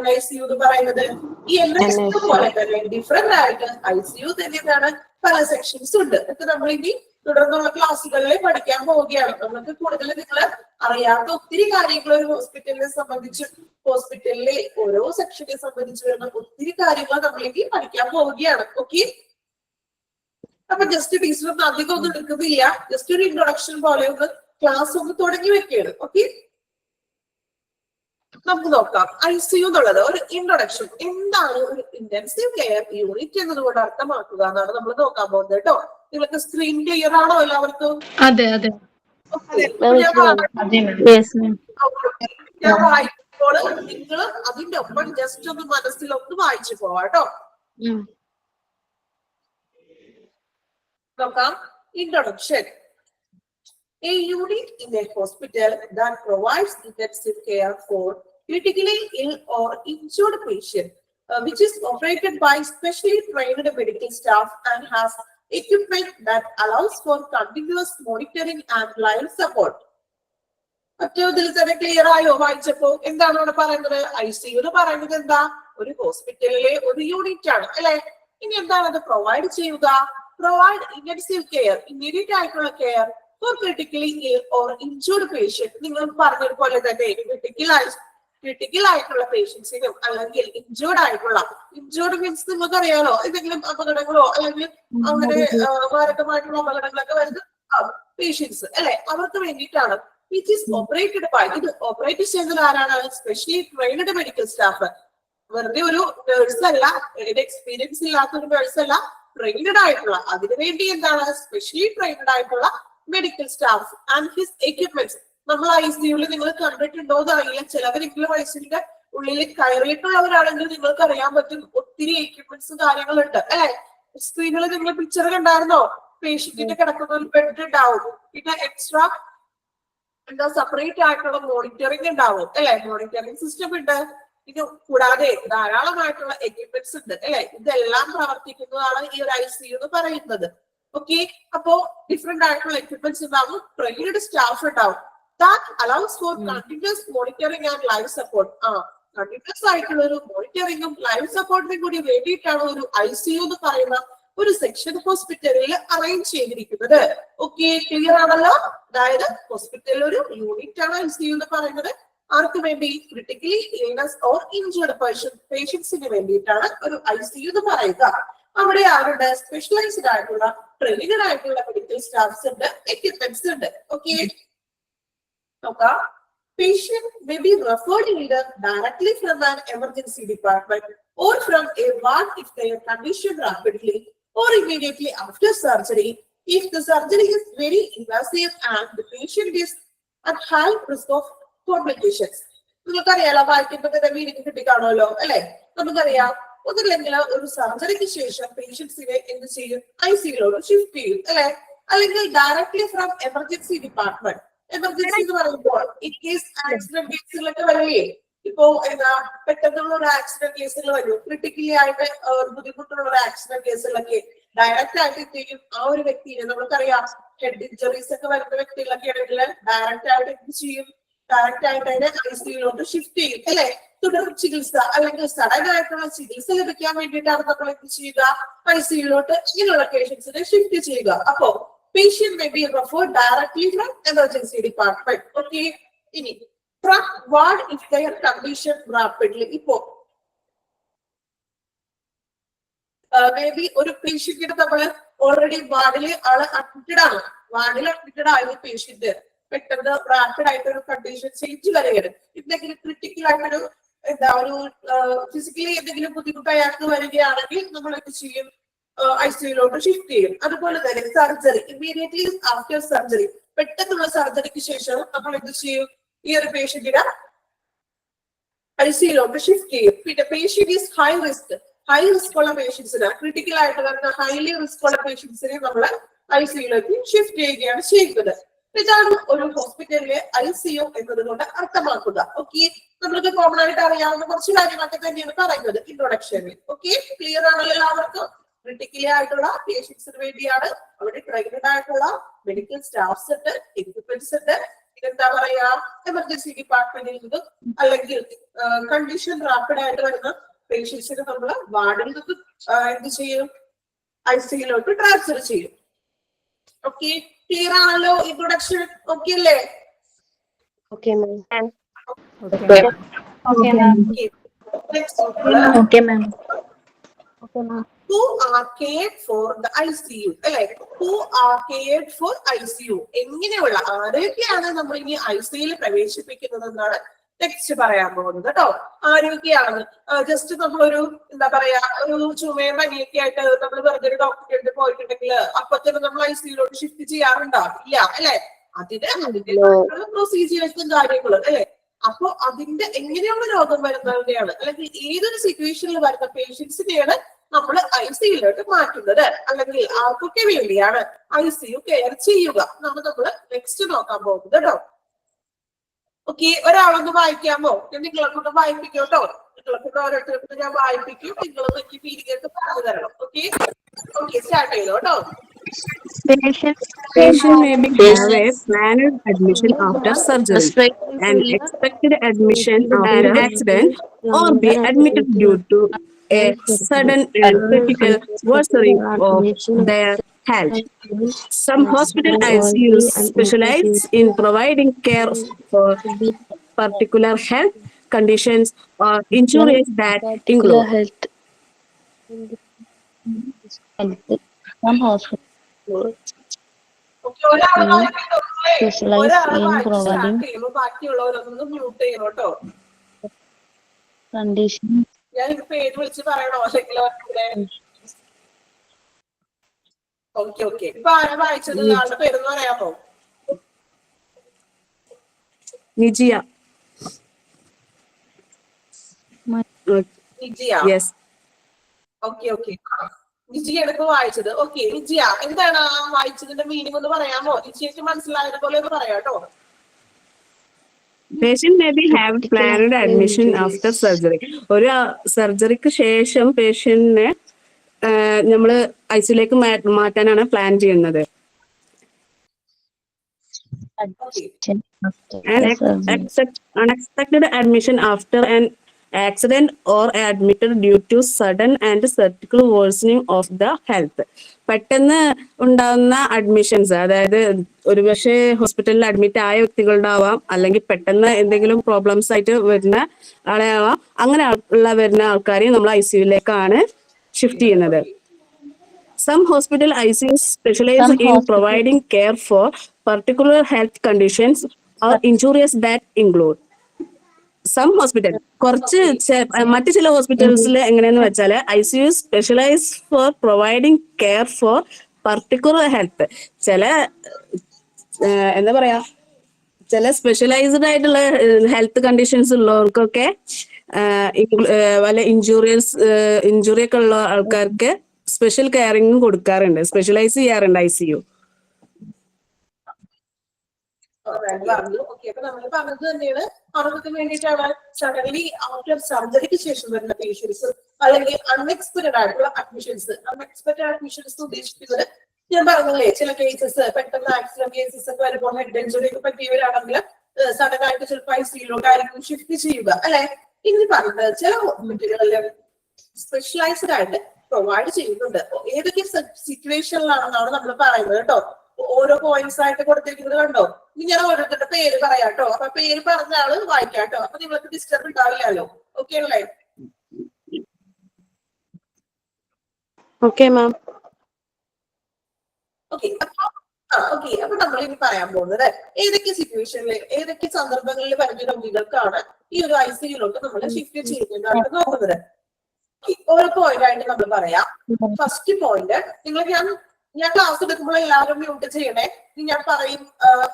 NICU എന്ന് പറയുന്നത്. ഈ NICU പോലെ തന്നെ ഡിഫറെന്റ് ആയിട്ട് ICU തന്നെ എന്താണ് പല സെക്ഷൻസ് ഉണ്ട്. ഇതൊക്കെ നമ്മൾ ഇനി തുടർന്നുള്ള ക്ലാസ്സുകളിൽ പഠിക്കാൻ പോവുകയാണ്. നമുക്ക് കൂടുതൽ നിങ്ങൾ അറിയാത്ത ഒത്തിരി കാര്യങ്ങൾ ഒരു ഹോസ്പിറ്റലിനെ സംബന്ധിച്ചും ഹോസ്പിറ്റലിലെ ഓരോ സെക്ഷനെ സംബന്ധിച്ച് വരുന്ന ഒത്തിരി കാര്യങ്ങൾ നമ്മൾ ഇനി പഠിക്കാൻ പോവുകയാണ്. ഓക്കെ, അപ്പൊ ജസ്റ്റ് ടീച്ചർ ഒന്നും അധികം ഒന്നും എടുക്കുന്നില്ല, ജസ്റ്റ് ഒരു ഇൻട്രൊഡക്ഷൻ പോലെ ഒന്ന് ക്ലാസ് ഒന്ന് തുടങ്ങി വെക്കുകയാണ്. ഓക്കെ, നമുക്ക് നോക്കാം ICU എന്നുള്ളത് ഒരു ഇൻട്രൊഡക്ഷൻ. എന്താണ് ഒരു ഇന്റൻസീവ് കെയർ യൂണിറ്റ് എന്നതുകൊണ്ട് അർത്ഥമാക്കുക എന്നാണ് നമ്മൾ നോക്കാൻ പോകുന്നത് കേട്ടോ. നിങ്ങൾക്ക് സ്ക്രീൻ ക്ലിയർ ആണോ എല്ലാവർക്കും? അതെ അതെ. ഞാൻ വായിക്കുമ്പോൾ നിങ്ങൾ അതിന്റെ ഒപ്പം ജസ്റ്റ് ഒന്ന് മനസ്സിലൊന്ന് വായിച്ചു പോവാട്ടോ. നോക്കാം. Introduction. A unit in a hospital that provides intensive care for critically ill or injured patient, which is operated by specially trained medical staff and has equipment that allows for continuous monitoring and life support. മറ്റേതിൽ തന്നെ clear ആയോ വായിച്ചപ്പോ? എന്താണ് ഇവിടെ പറയുന്നത്? ICU എന്ന് പറയുന്നത് എന്താ? ഒരു ഹോസ്പിറ്റലിലെ ഒരു യൂണിറ്റ് ആണ് അല്ലെ. ഇനി എന്താണ് അത് പ്രൊവൈഡ് ചെയ്യുക? പ്രൊവൈഡ് ഇന്റൻസീവ് കെയർ, ഇമ്മീഡിയറ്റ് ആയിട്ടുള്ള കെയർ ഫോർ ക്രിട്ടിക്കലി ഇൽ ഓർ ഇൻജൂർഡ് പേഷ്യന്റ്. നിങ്ങൾ പറഞ്ഞതുപോലെ തന്നെ ക്രിട്ടിക്കൽ ആയിട്ടുള്ള പേഷ്യൻസിനും അല്ലെങ്കിൽ ഇൻജൂർഡ് മീൻസ് നിങ്ങൾക്ക് അറിയാലോ, എന്തെങ്കിലും അപകടങ്ങളോ അല്ലെങ്കിൽ അങ്ങനെ മാരകമായിട്ടുള്ള അപകടങ്ങളൊക്കെ വരുന്ന പേഷ്യൻസ് അല്ലെ, അവർക്ക് വേണ്ടിയിട്ടാണ്. വിച്ച് ഈസ് ഓപ്പറേറ്റഡ് ബൈ, ഇത് ഓപ്പറേറ്റ് ചെയ്യുന്നത് ആരാണ്? Specially trained medical staff. വെറുതെ ഒരു നേഴ്സ് അല്ല, എക്സ്പീരിയൻസ് ഇല്ലാത്ത ഒരു നേഴ്സ് അല്ല, ട്രെയിൻഡ് ആയിട്ടുള്ള, അതിനുവേണ്ടി എന്താണ് സ്പെഷ്യലി ട്രെയിൻഡ് ആയിട്ടുള്ള medical staff and his equipments. നമ്മൾ ICUവിൽ നിങ്ങൾ കണ്ടിട്ടുണ്ടോ എന്നറിയില്ല, ചിലവരെങ്കിലും ICUവിന്റെ ഉള്ളിൽ കയറിയിട്ടുള്ളവരാണെങ്കിൽ നിങ്ങൾക്ക് അറിയാൻ പറ്റും ഒത്തിരി എക്യുപ്മെന്റ്സ് കാര്യങ്ങളുണ്ട് അല്ലെ. സ്ക്രീനിൽ നിങ്ങൾ പിക്ചർ കണ്ടായിരുന്നോ? പേഷ്യന്റിന്റെ കിടക്കുന്ന ഒരു ബെഡ് ഉണ്ടാവും, പിന്നെ എക്സ്ട്രാ എന്താ സെപ്പറേറ്റ് ആയിട്ടുള്ള മോണിറ്ററിംഗ് ഉണ്ടാവും അല്ലെ, മോണിറ്ററിംഗ് സിസ്റ്റം ഉണ്ട്. ഇത് കൂടാതെ ധാരാളമായിട്ടുള്ള എക്യുപ്മെന്റ്സ് ഉണ്ട് അല്ലെ. ഇതെല്ലാം പ്രവർത്തിക്കുന്നതാണ് ഈ ഒരു ICU എന്ന് പറയുന്നത്. ഓക്കെ, അപ്പോ ഡിഫറെന്റ് ആയിട്ടുള്ള എക്യുപ്മെന്റ്സ് ഉണ്ടാവും, ട്രെയിൻഡ് സ്റ്റാഫ് ഉണ്ടാവും. That allows for continuous monitoring and life support. Continuous ആയിട്ടുള്ള ഒരു മോണിറ്ററിംഗും ലൈഫ് സപ്പോർട്ടിനും കൂടി വേണ്ടിയിട്ടാണ് ഒരു ICU എന്ന് പറയുന്ന ഒരു സെക്ഷൻ ഹോസ്പിറ്റലിൽ അറേഞ്ച് ചെയ്തിരിക്കുന്നത്. ഓക്കെ, ക്ലിയർ ആണല്ലോ? അതായത് ഹോസ്പിറ്റലിൽ ഒരു യൂണിറ്റ് ആണ് ICU എന്ന് പറയുന്നത്. ആർക്ക് വേണ്ടി? ക്രിട്ടിക്കലി ഇൽനസ് ഓർ ഇൻജേർഡ് പേഷ്യൻസിന് വേണ്ടിയിട്ടാണ് ഒരു ICU എന്ന് പറയുക. അവിടെ അവരുടെ സ്പെഷ്യലൈസ്ഡ് ആയിട്ടുള്ള ട്രെയിനഡ് ആയിട്ടുള്ള മെഡിക്കൽ സ്റ്റാഫ്സ് ഉണ്ട്, എക്യുപ്മെന്റ്സ് ഉണ്ട്. ഓക്കെ, നോക്കാം. Patient may be referred either directly from an emergency department or from a ward if their condition rapidly or immediately after surgery. If the surgery is very invasive and the patient is at high risk of complications. നിങ്ങൾക്കറിയാലോ, വായിക്കുമ്പോൾ വീടിന് കിട്ടിക്കാണല്ലോ അല്ലെ. നമുക്കറിയാം, ഒന്നില്ലെങ്കിൽ ഒരു സർജറിക്ക് ശേഷം പേഷ്യൻസിനെ എന്ത് ചെയ്യും? ICUയിലോട്ട് ഷിഫ്റ്റ് ചെയ്യും അല്ലെ, അല്ലെങ്കിൽ directly from emergency department. Emergency എന്ന് പറയുമ്പോൾ ഇൻ കേസ് ആക്സിഡന്റ് കേസുകളൊക്കെ വരികയെ, ഇപ്പോ എന്താ പെട്ടെന്നുള്ള ഒരു ആക്സിഡന്റ് കേസുകൾ വരും, ക്രിട്ടിക്കലി ആയിട്ട് ബുദ്ധിമുട്ടുള്ള ഒരു ആക്സിഡന്റ് കേസുകളൊക്കെ ഡയറക്റ്റ് ആയിട്ട് ചെയ്യും ആ ഒരു വ്യക്തിയെ. നമുക്കറിയാം, ഹെഡ് ഇഞ്ചറീസ് ഒക്കെ വരുന്ന വ്യക്തികളൊക്കെ ആണെങ്കിൽ ഡയറക്റ്റ് ആയിട്ട് എന്ത് ചെയ്യും? ഡയറക്റ്റ് ആയിട്ട് അതിനെ ICUയിലോട്ട് ഷിഫ്റ്റ് ചെയ്യും അല്ലെ. തുടർ ചികിത്സ അല്ലെങ്കിൽ സഡൻ ആയിട്ടുള്ള ചികിത്സ ലഭിക്കാൻ വേണ്ടിയിട്ടാണ് നമ്മൾ എന്ത് ചെയ്യുക? ICUയിലോട്ട് ഇങ്ങനെയുള്ള പേഷ്യൻസിനെ ഷിഫ്റ്റ് ചെയ്യുക. അപ്പോ patient may be referred directly from emergency department. Okay, ini from ward if their condition rapidly. ഇപ്പോ maybe ഒരു പേഷ്യന്റിനെ നമ്മൾ ഓൾറെഡി വാർഡിൽ ആള് അഡ്മിറ്റഡ് ആണ്, വാർഡിൽ അഡ്മിറ്റഡ് ആയ പേഷ്യന്റ് പെട്ടെന്ന് റാപ്പിഡ് ആയിട്ട് ഒരു കണ്ടീഷൻ ചേഞ്ച് വരികയാണ്. എന്തെങ്കിലും ക്രിട്ടിക്കൽ ആയിട്ടൊരു എന്താ ഒരു ഫിസിക്കലി എന്തെങ്കിലും ബുദ്ധിമുട്ട് അയാൾക്ക് വരികയാണെങ്കിൽ നമ്മൾ എന്ത് ചെയ്യും? ICUയിലോട്ട് ഷിഫ്റ്റ് ചെയ്യും. അതുപോലെ തന്നെ സർജറി, ഇമ്മീഡിയറ്റ്ലി ആഫ്റ്റർ സർജറി, പെട്ടെന്നുള്ള സർജറിക്ക് ശേഷം നമ്മൾ എന്ത് ചെയ്യും? ഈ ഒരു പേഷ്യന്റിനെ ICUയിലോട്ട് ഷിഫ്റ്റ് ചെയ്യും. പിന്നെ പേഷ്യന്റ് ഈസ് ഹൈ റിസ്ക് ഉള്ള പേഷ്യൻസിന്, ക്രിട്ടിക്കൽ ആയിട്ട് വരുന്ന ഹൈലി റിസ്ക് ഉള്ള പേഷ്യൻസിനെ നമ്മൾ ICUയിലേക്ക് ഷിഫ്റ്റ് ചെയ്യുകയാണ് ചെയ്യുന്നത്. ഇതാണ് ഒരു ഹോസ്പിറ്റലിലെ ICU എന്നതുകൊണ്ട് അർത്ഥമാക്കുക. ഓക്കെ, നമ്മൾക്ക് കോമൺ ആയിട്ട് അറിയാവുന്ന കുറച്ച് കാര്യങ്ങളൊക്കെ തന്നെയാണ് പറയുന്നത് ഇൻട്രൊഡക്ഷനിൽ. ഓക്കെ, ക്ലിയർ ആണല്ലോ എല്ലാവർക്കും? ക്രിട്ടിക്കലി ആയിട്ടുള്ള പേഷ്യൻസിന് വേണ്ടിയാണ് അവിടെ ട്രെയിനഡ് ആയിട്ടുള്ള മെഡിക്കൽ സ്റ്റാഫ്സ് ഉണ്ട്, എക്യുപ്മെന്റ്സ് ഉണ്ട്. ഇതെന്താ പറയാ? എമർജൻസി ഡിപ്പാർട്ട്മെന്റിൽ നിന്നും അല്ലെങ്കിൽ കണ്ടീഷൻ റാപ്പിഡ് ആയിട്ട് വരുന്ന പേഷ്യൻസിന് നമ്മൾ വാർഡിൽ നിന്ന് എന്ത് ചെയ്യും? ICUയിലോട്ട് ട്രാൻസ്ഫർ ചെയ്യും. ഓക്കെ, ക്ലിയർ ആണല്ലോ ഇൻട്രൊഡക്ഷൻ? ഓക്കെ അല്ലേ? Who are cared for the ICU അല്ലെ? Who are cared for ICU? എങ്ങനെയുള്ള ആരോഗ്യമാണ് നമ്മൾ ഇനി ICUയിൽ പ്രവേശിപ്പിക്കുന്നത് എന്നാണ് നെക്സ്റ്റ് പറയാൻ പോകുന്നത് കേട്ടോ. ആരോഗ്യമാണ് ജസ്റ്റ് നമ്മളൊരു എന്താ പറയാ, ഒരു ചുമയും പനിയൊക്കെ ആയിട്ട് നമ്മൾ വെറുതെ ഒരു ഡോക്ടറെ അടുത്ത് പോയിട്ടുണ്ടെങ്കിൽ അപ്പൊ തന്നെ നമ്മൾ ICUയിലോട്ട് ഷിഫ്റ്റ് ചെയ്യാറുണ്ടോ? ഇല്ല അല്ലെ. അതിന്റെ പ്രൊസീജിയേഴ്സും കാര്യങ്ങളും അല്ലെ, അപ്പൊ അതിന്റെ എങ്ങനെയുള്ള രോഗം വരുന്നതിനെയാണ് അല്ലെങ്കിൽ ഏതൊരു സിറ്റുവേഷനിൽ വരുന്ന പേഷ്യൻസിനെയാണ് നമ്മൾ ICUലോട്ട് മാറ്റുന്നത്, അല്ലെങ്കിൽ ആർക്കൊക്കെ വേണ്ടിയാണ് ICU കെയർ ചെയ്യുക നമ്മൾ നെക്സ്റ്റ് നോക്കാൻ പോകുന്നത് കേട്ടോ. ഓക്കെ, ഒരാളൊന്ന് വായിക്കാമോ? ഞാൻ നിങ്ങളെ കൊണ്ട് വായിപ്പിക്കും കേട്ടോ. നിങ്ങളെ കൊണ്ട് ഓരോരുത്തർക്കും ഞാൻ വായിപ്പിക്കും, നിങ്ങൾ എനിക്ക് ഫീലിംഗ് പറഞ്ഞു തരണം. ഓക്കെ ഓക്കെ, സ്റ്റാർട്ട് ചെയ്തോ കേട്ടോ. Patient may be have a planned admission after surgery, an expected admission after an accident, or be admitted due to a sudden and critical worsening of their health. Some hospital ICUs specialize in providing care for particular health conditions or injuries that include Some hospitals okay, ഒരാള് specialize in providing ബാക്കിയുള്ളവരൊന്നും mute ചെയ്യണം കേട്ടോ. conditions. ഞാൻ ഇത് പേര് വിളിച്ച് പറയണോ അല്ലെങ്കിൽ okay okay. ഇപ്പൊ ആരാ വായിച്ചത്? ആളുടെ പേരെന്ന് പറയാമോ? Nijia. Nijiya. Yes. Okay okay, നിജിയാണ് ഇപ്പൊ വായിച്ചത്. ഓക്കെ നിജിയ, എന്താണ് ആ വായിച്ചതിന്റെ മീനിങ് ഒന്ന് പറയാമോ? നിജിക്ക് മനസ്സിലായത് പോലെ ഒന്ന് പറയാട്ടോ. Patient may be have planned admission after surgery. ഒരു സർജറിക്ക് ശേഷം പേഷ്യന്റിനെ നമ്മള് ICUലേക്ക് മാറ്റാനാണ് പ്ലാൻ ചെയ്യുന്നത്. Unexpected admission after an accident or admitted due to sudden and critical worsening of the health. പെട്ടെന്ന് ഉണ്ടാകുന്ന അഡ്മിഷൻസ്, അതായത് ഒരുപക്ഷെ ഹോസ്പിറ്റലിൽ അഡ്മിറ്റ് ആയ വ്യക്തികളുടെ ആവാം, അല്ലെങ്കിൽ പെട്ടെന്ന് എന്തെങ്കിലും പ്രോബ്ലംസ് ആയിട്ട് വരുന്ന ആളെ ആവാം. അങ്ങനെ വരുന്ന ആൾക്കാരെ നമ്മൾ ICUലേക്കാണ് ഷിഫ്റ്റ് ചെയ്യുന്നത്. Some hospital ICUs specialize in providing care for particular health conditions or injuries that include. Some hospital, കുറച്ച് മറ്റു ചില ഹോസ്പിറ്റൽസിൽ എങ്ങനെയെന്ന് വെച്ചാൽ ICU specialise for providing care for particular health. ചില എന്താ പറയാ, ചില സ്പെഷ്യലൈസ്ഡ് ആയിട്ടുള്ള ഹെൽത്ത് കണ്ടീഷൻസ് ഉള്ളവർക്കൊക്കെ വല്ല ഇഞ്ചുറി ഒക്കെ ഉള്ള ആൾക്കാർക്ക് സ്പെഷ്യൽ കെയറിംഗ് കൊടുക്കാറുണ്ട്, സ്പെഷ്യലൈസ് ചെയ്യാറുണ്ട് ICU. പറഞ്ഞു. ഓക്കെ, അപ്പൊ നമ്മൾ പറഞ്ഞത് തന്നെയാണ്. അവർക്ക് വേണ്ടിയിട്ടാണ് സഡൻലി ആഫ്റ്റർ സർജറിക്ക് ശേഷം വരുന്ന പേഷ്യൻസ് അല്ലെങ്കിൽ അൺഎക്സ്പെക്ടഡ് ആയിട്ടുള്ള അഡ്മിഷൻസ്. അൺഎക്സ്പെക്ടഡ് അഡ്മിഷൻസ് ഉദ്ദേശിക്കുന്നത് ഞാൻ പറഞ്ഞില്ലേ, ചില കേസസ് പെട്ടെന്ന് ആക്സിഡന്റ് കേസസ് ഒക്കെ വരുമ്പോൾ ഹെഡ് ഇഞ്ചുറി ഒക്കെ പറ്റിയവരാണെങ്കിൽ സഡൻ ആയിട്ട് ചിലപ്പോൾ ICUലോട്ട് ആയിരിക്കും ഷിഫ്റ്റ് ചെയ്യുക അല്ലെ. ഇനി പറഞ്ഞത് ചില ഹോസ്പിറ്റലുകളിൽ സ്പെഷ്യലൈസ്ഡ് ആയിട്ട് പ്രൊവൈഡ് ചെയ്യുന്നുണ്ട്. ഏതൊക്കെ സിറ്റുവേഷനിലാണെന്നാണ് നമ്മൾ പറയുന്നത് കേട്ടോ. ഓരോ പോയിന്റ്സ് ആയിട്ട് കൊടുത്തിരിക്കുന്നത് കണ്ടോ. ഇനി ഞാൻ ഓരോരുത്തരുടെ പേര് പറയാട്ടോ. അപ്പൊ പേര് പറഞ്ഞ ആള് വായിക്കാട്ടോ. അപ്പൊ നിങ്ങൾക്ക് ഡിസ്റ്റർബ് ഉണ്ടാവില്ലല്ലോ. ഓക്കെ അല്ലേ? Okay ma'am. ഓക്കെ അപ്പൊ നമ്മൾ ഇനി പറയാൻ പോകുന്നത് ഏതൊക്കെ സിറ്റുവേഷനിൽ ഏതൊക്കെ സന്ദർഭങ്ങളിൽ വരുന്ന രോഗികൾക്കാണ് ഈ ഒരു ICUലോട്ട് നമ്മൾ ഷിഫ്റ്റ് ചെയ്യുന്നതാണ് നോക്കുന്നത്. ഓരോ പോയിന്റ് ആയിട്ട് നമ്മൾ പറയാം. ഫസ്റ്റ് പോയിന്റ്, ഞാൻ ക്ലാസ് എടുക്കുമ്പോൾ എല്ലാവരും മ്യൂട്ട് ചെയ്യണേ. ഞാൻ പറയും,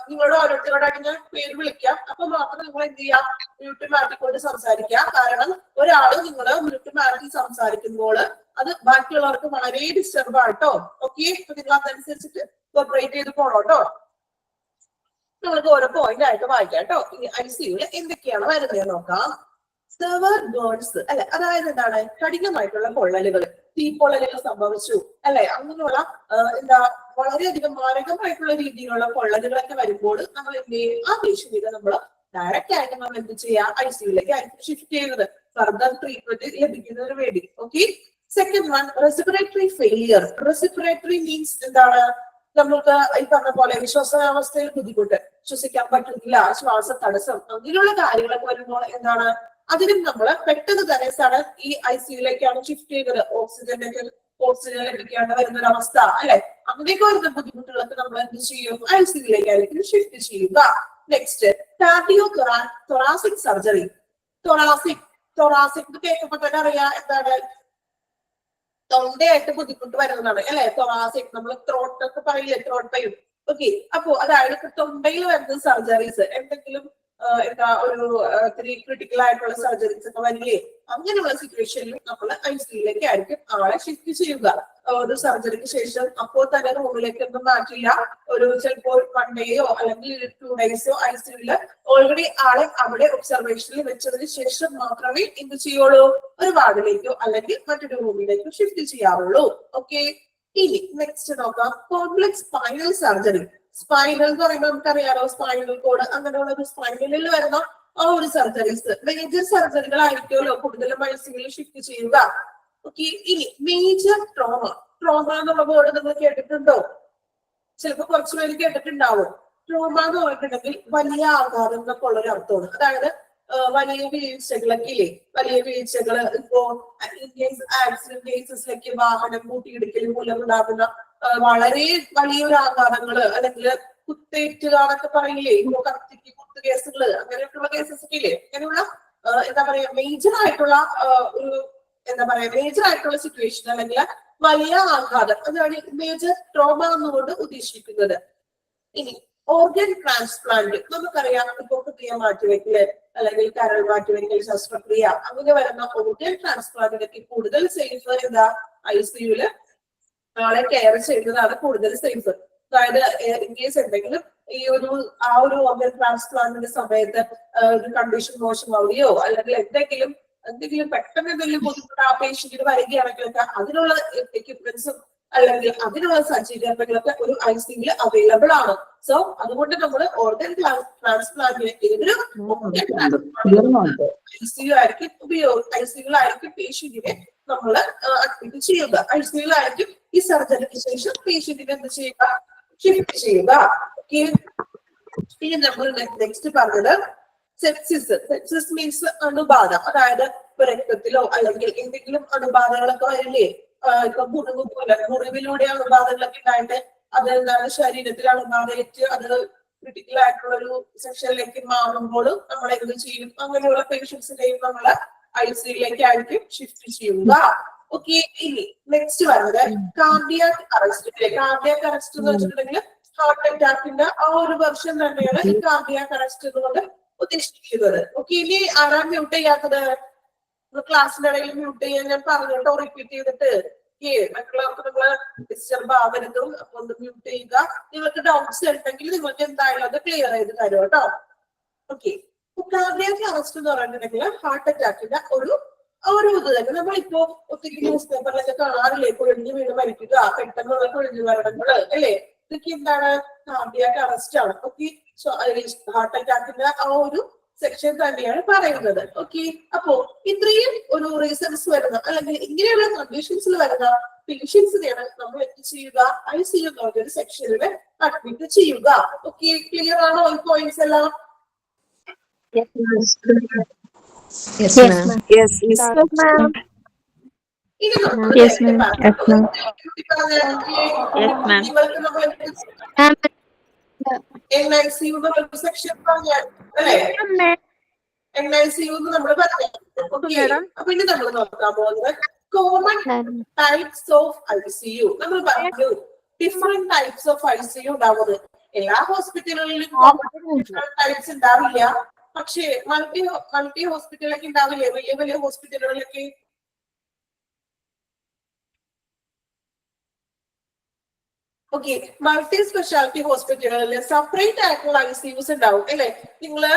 നിങ്ങളുടെ ഓരോരുത്തരോടായിട്ട് ഞാൻ പേര് വിളിക്കാം. അപ്പൊ മാത്രം നിങ്ങൾ എന്ത് ചെയ്യാം, മ്യൂട്ട് മാറ്റിക്കൊണ്ട് സംസാരിക്കാം. കാരണം ഒരാള് നിങ്ങൾ മ്യൂട്ട് മാറ്റി സംസാരിക്കുമ്പോൾ അത് ബാക്കിയുള്ളവർക്ക് വളരെ ഡിസ്റ്റർബ് ആട്ടോ. ഓക്കെ, അപ്പൊ നിങ്ങൾ അതനുസരിച്ചിട്ട് കോപ്പറേറ്റ് ചെയ്ത് പോണോട്ടോ. നിങ്ങൾക്ക് ഓരോ പോയിന്റ് ആയിട്ട് വായിക്കാം കേട്ടോ. ഇനി ICUല് എന്തൊക്കെയാണ് വരുന്നത് നോക്കാം. സെവർ ബേൺസ് അല്ലെ, അതായത് എന്താണ്, കഠിനമായിട്ടുള്ള പൊള്ളലുകൾ, തീപ്പൊള്ളലുകൾ സംഭവിച്ചു അല്ലെ, അങ്ങനെയുള്ള വളരെയധികം മാരകമായിട്ടുള്ള രീതിയിലുള്ള പൊള്ളലുകളൊക്കെ വരുമ്പോൾ നമ്മൾ എന്ത് ചെയ്യും, ആ പേഷ്യന്റിനെ നമ്മൾ ഡയറക്റ്റ് ആയിട്ട് നമ്മൾ എന്ത് ചെയ്യാം, ICUലേക്ക് ആയിരിക്കും ഷിഫ്റ്റ് ചെയ്യുന്നത് ഫർദർ ട്രീറ്റ്മെന്റ് ലഭിക്കുന്നതിന് വേണ്ടി. Okay, second one, respiratory failure. Respiratory means എന്താണ്, നമുക്ക് ഈ പറഞ്ഞ പോലെ ശ്വാസാവസ്ഥയിൽ ബുദ്ധിമുട്ട്, ശ്വസിക്കാൻ പറ്റുന്നില്ല, ശ്വാസ തടസ്സം, അങ്ങനെയുള്ള കാര്യങ്ങളൊക്കെ വരുമ്പോൾ എന്താണ്, അതിനും നമ്മൾ പെട്ടെന്ന് തന്നെ ഈ ICUലേക്കാണ് ഷിഫ്റ്റ് ചെയ്യുന്നത്. ഓക്സിജൻ ലഭിക്കാണ്ട് വരുന്ന ഒരു അവസ്ഥ അല്ലെ, അങ്ങനെയൊക്കെ വരുന്ന ബുദ്ധിമുട്ടുകളൊക്കെ നമ്മൾ എന്ത് ചെയ്യും, ICUലേക്കായിരിക്കും ഷിഫ്റ്റ് ചെയ്യുക. Next, cardio thoracic surgery. Thoracic കേൾക്കുമ്പോ തന്നെ അറിയാം എന്താണ്, തൊണ്ടയായിട്ട് ബുദ്ധിമുട്ട് വരുന്നതാണ് അല്ലെ. തൊറാസിക് നമ്മൾ ത്രോട്ട് ഒക്കെ പറയില്ലേ, ത്രോട്ട് പെയിൻ. ഓക്കെ, അപ്പോ അതായത് തൊണ്ടയിൽ വരുന്ന സർജറീസ്, എന്തെങ്കിലും എന്താ ഒരു ഇത്തിരി ക്രിട്ടിക്കൽ ആയിട്ടുള്ള സർജറീസ് ഒക്കെ വരില്ലേ, അങ്ങനെയുള്ള സിറ്റുവേഷനിൽ നമ്മൾ ICUലേക്ക് ആയിരിക്കും ആളെ ഷിഫ്റ്റ് ചെയ്യുക. ഒരു സർജറിക്ക് ശേഷം അപ്പോൾ തന്നെ റൂമിലേക്കൊന്നും മാറ്റില്ല. ഒരു ചിലപ്പോൾ 1 ഡേയോ അല്ലെങ്കിൽ 2 ഡേയ്സോ ICUല് ഓൾറെഡി ആളെ അവിടെ ഒബ്സർവേഷനിൽ വെച്ചതിന് ശേഷം മാത്രമേ എന്ത് ചെയ്യുള്ളൂ, ഒരു വാർഡിലേക്കോ അല്ലെങ്കിൽ മറ്റൊരു റൂമിലേക്കോ ഷിഫ്റ്റ് ചെയ്യാറുള്ളൂ. ഓക്കെ, ഇനി നെക്സ്റ്റ് നോക്കാം, കോംപ്ലക്സ് സ്പൈനൽ സർജറി. സ്പൈനൽ എന്ന് പറയുമ്പോൾ നമുക്കറിയാലോ, സ്പൈനൽ കോഡ് അങ്ങനെയുള്ള ഒരു സ്പൈനലിൽ വരുന്ന ആ ഒരു സർജറീസ് മേജർ സർജറികളായിരിക്കുമല്ലോ കൂടുതലും ICUയിൽ ഷിഫ്റ്റ് ചെയ്യുക. ഓക്കെ, ഇനി മേജർ ട്രോമ. ട്രോമ എന്നുള്ള വേർഡ് നിങ്ങൾ കേട്ടിട്ടുണ്ടോ? ചിലപ്പോൾ കുറച്ചു പേര് കേട്ടിട്ടുണ്ടാവും. ട്രോമ എന്ന് പറഞ്ഞിട്ടുണ്ടെങ്കിൽ വലിയ ആഘാതം എന്നൊക്കെ ഉള്ള ഒരു അർത്ഥമാണ്. അതായത് വലിയ വീഴ്ചകളൊക്കെ ഇല്ലേ, വലിയ വീഴ്ചകള് ഇപ്പോ ആക്സിഡന്റ് കേസസിലൊക്കെ വാഹനം കൂട്ടിയിടിക്കൽ മൂലം ഉണ്ടാകുന്ന വളരെ വലിയൊരു ആഘാതങ്ങള്, അല്ലെങ്കിൽ കുത്തേറ്റുക എന്നൊക്കെ പറയില്ലേ, ഇപ്പോ കത്തിക്ക് കുത്ത് കേസുകള്, അങ്ങനെയൊക്കെയുള്ള കേസസ് ഒക്കെ ഇല്ലേ, അങ്ങനെയുള്ള എന്താ പറയാ മേജർ ആയിട്ടുള്ള ഒരു എന്താ പറയാ മേജർ ആയിട്ടുള്ള സിറ്റുവേഷൻ അല്ലെങ്കിൽ വലിയ ആഘാതം, അതാണ് മേജർ ട്രോമ എന്നുകൊണ്ട് ഉദ്ദേശിക്കുന്നത്. ഇനി ഓർഗൻ ട്രാൻസ്പ്ലാന്റ് നമുക്കറിയാം, ഇപ്പൊ ഹൃദയം മാറ്റിവെക്കല് അല്ലെങ്കിൽ കരൾ മാറ്റിവെക്കൽ ശസ്ത്രക്രിയ അങ്ങനെ വരുന്ന ഓർഗൻ ട്രാൻസ്പ്ലാന്റിനൊക്കെ കൂടുതൽ സേഫ് എന്താ ICUല് ആളെ കെയർ ചെയ്യുന്നതാണ് കൂടുതൽ സേഫ്. അതായത് ഇൻ കേസ് എന്തെങ്കിലും ഈ ആ ഒരു ഓർഗൻ ട്രാൻസ്പ്ലാന്റിന്റെ സമയത്ത് ഒരു കണ്ടീഷൻ മോശമാവുകയോ അല്ലെങ്കിൽ എന്തെങ്കിലും പെട്ടെന്ന് എന്തെങ്കിലും ബുദ്ധിമുട്ട് ആ പേഷ്യന്റിന് വരികയാണെങ്കിലൊക്കെ അതിനുള്ള എക്യുപ്മെന്റ്സും അല്ലെങ്കിൽ അതിനുള്ള സജ്ജീകരണങ്ങളൊക്കെ ഒരു ICUല് അവൈലബിൾ ആണ്. സോ അതുകൊണ്ട് നമ്മൾ ഓർഗൻ ട്രാൻസ്പ്ലാന്റിന് ഏതൊരു ICUലായിരിക്കും പേഷ്യന്റിനെ നമ്മൾ അഡ്മിറ്റ് ചെയ്യുക. ICUലായിരിക്കും ഈ സർജറിക്ക് ശേഷം പേഷ്യന്റിനെ എന്ത് ചെയ്യുക, ഷിഫ്റ്റ് ചെയ്യുക. ഇനി നമ്മൾ നെക്സ്റ്റ് പറഞ്ഞത് സെപ്സിസ്. സെപ്സിസ് മീൻസ് അണുബാധ. അതായത് ഇപ്പൊ രക്തത്തിലോ അല്ലെങ്കിൽ എന്തെങ്കിലും അണുബാധകളൊക്കെ വരില്ലേ, ഇപ്പൊ മുറിവിലൂടെ അണുബാധകളൊക്കെ ഉണ്ടായിട്ട് അത് എന്താണ് ശരീരത്തിൽ അണുബാധയേറ്റ് അത് ക്രിട്ടിക്കൽ ആയിട്ടുള്ള ഒരു സെക്ഷനിലേക്ക് മാറുമ്പോൾ നമ്മൾ എന്ത് ചെയ്യും, അങ്ങനെയുള്ള പേഷ്യൻസിനെയും നമ്മൾ ICUലേക്ക് ആയിരിക്കും ഷിഫ്റ്റ് ചെയ്യുക. ഓക്കെ, ഇനി നെക്സ്റ്റ് വരുന്നത് കാർഡിയാക് അറസ്റ്റ്. കാർഡിയാക് അറസ്റ്റ് എന്ന് വെച്ചിട്ടുണ്ടെങ്കിൽ ഹാർട്ട് അറ്റാക്കിന്റെ ആ ഒരു വെർഷൻ തന്നെയാണ് ഈ കാർഡിയാക് അറസ്റ്റ് എന്നുകൊണ്ട് ഉദ്ദേശിക്കുന്നത്. ഓക്കെ, ഇനി ആരാ മ്യൂട്ട് ചെയ്യാത്തത്? ക്ലാസ്സിന്റെ ഇടയിൽ മ്യൂട്ട് ചെയ്യാൻ ഞാൻ പറഞ്ഞിട്ടോ, റിപ്പീറ്റ് ചെയ്തിട്ട് മറ്റുള്ളവർക്ക് നിങ്ങൾ ഡിസ്റ്റർബ് ആവരുതും, അപ്പൊ ഒന്ന് മ്യൂട്ട് ചെയ്യുക. നിങ്ങൾക്ക് ഡൗട്ട്സ് ഉണ്ടെങ്കിൽ നിങ്ങൾക്ക് എന്തായാലും അത് ക്ലിയർ ചെയ്ത് തരും കേട്ടോ. ഓക്കെ, കാർഡിയാക് അറസ്റ്റ് എന്ന് പറഞ്ഞിട്ടുണ്ടെങ്കിൽ ഹാർട്ട് അറ്റാക്കിന്റെ ഒരു ഇത് തന്നെ. നമ്മളിപ്പോ ഒത്തിരി ന്യൂസ് പേപ്പറിലൊക്കെ കാണാറില്ലേ, കുഴഞ്ഞു വീണ് മരിക്കുക, പെട്ടെന്നുള്ള കുഴഞ്ഞു മരണങ്ങള് അല്ലേ, ഇതൊക്കെ എന്താണ്, കാർഡിയാക് അറസ്റ്റ് ആണ്. ഓക്കെ, ഹാർട്ട് അറ്റാക്കിന്റെ ആ ഒരു സെക്ഷൻ തന്നെയാണ് പറയുന്നത്. ഓക്കെ, അപ്പോ ഇത്രയും ഒരു റീസൺസ് വരുന്ന അല്ലെങ്കിൽ ഇങ്ങനെയുള്ള കണ്ടീഷൻസിൽ വരുന്ന പേഷ്യൻസിനെയാണ് നമ്മൾ എന്ത് ചെയ്യുക, ICU എന്ന് പറഞ്ഞൊരു സെക്ഷനിൽ അഡ്മിറ്റ് ചെയ്യുക. ഓക്കെ, ക്ലിയർ ആണോ ഈ പോയിന്റ്സ് എല്ലാം? ഇനി NICU സെക്ഷൻ പറഞ്ഞ അല്ലെ, NICU നമ്മൾ പറഞ്ഞു. അപ്പൊ ഇനി നമ്മൾ നോക്കാൻ പോകുന്നത് കോമൺ ടൈപ്സ് ഓഫ് ICU. നമ്മൾ പറഞ്ഞു ഡിഫറെന്റ് ടൈപ്സ് ഓഫ് ICU ഉണ്ടാവുന്നത്. എല്ലാ ഹോസ്പിറ്റലുകളിലും ഡിഫറെന്റ് ടൈപ്സ് ഉണ്ടാവില്ല, പക്ഷേ മൾട്ടി ഹോസ്പിറ്റലൊക്കെ ഉണ്ടാവില്ലേ, വലിയ വലിയ ഹോസ്പിറ്റലുകളിലൊക്കെ. ഓക്കെ, മൾട്ടി സ്പെഷ്യാലിറ്റി ഹോസ്പിറ്റലുകളിൽ സെപ്പറേറ്റ് ആയിട്ടുള്ള ICUs ഉണ്ടാവും അല്ലെ. നിങ്ങള്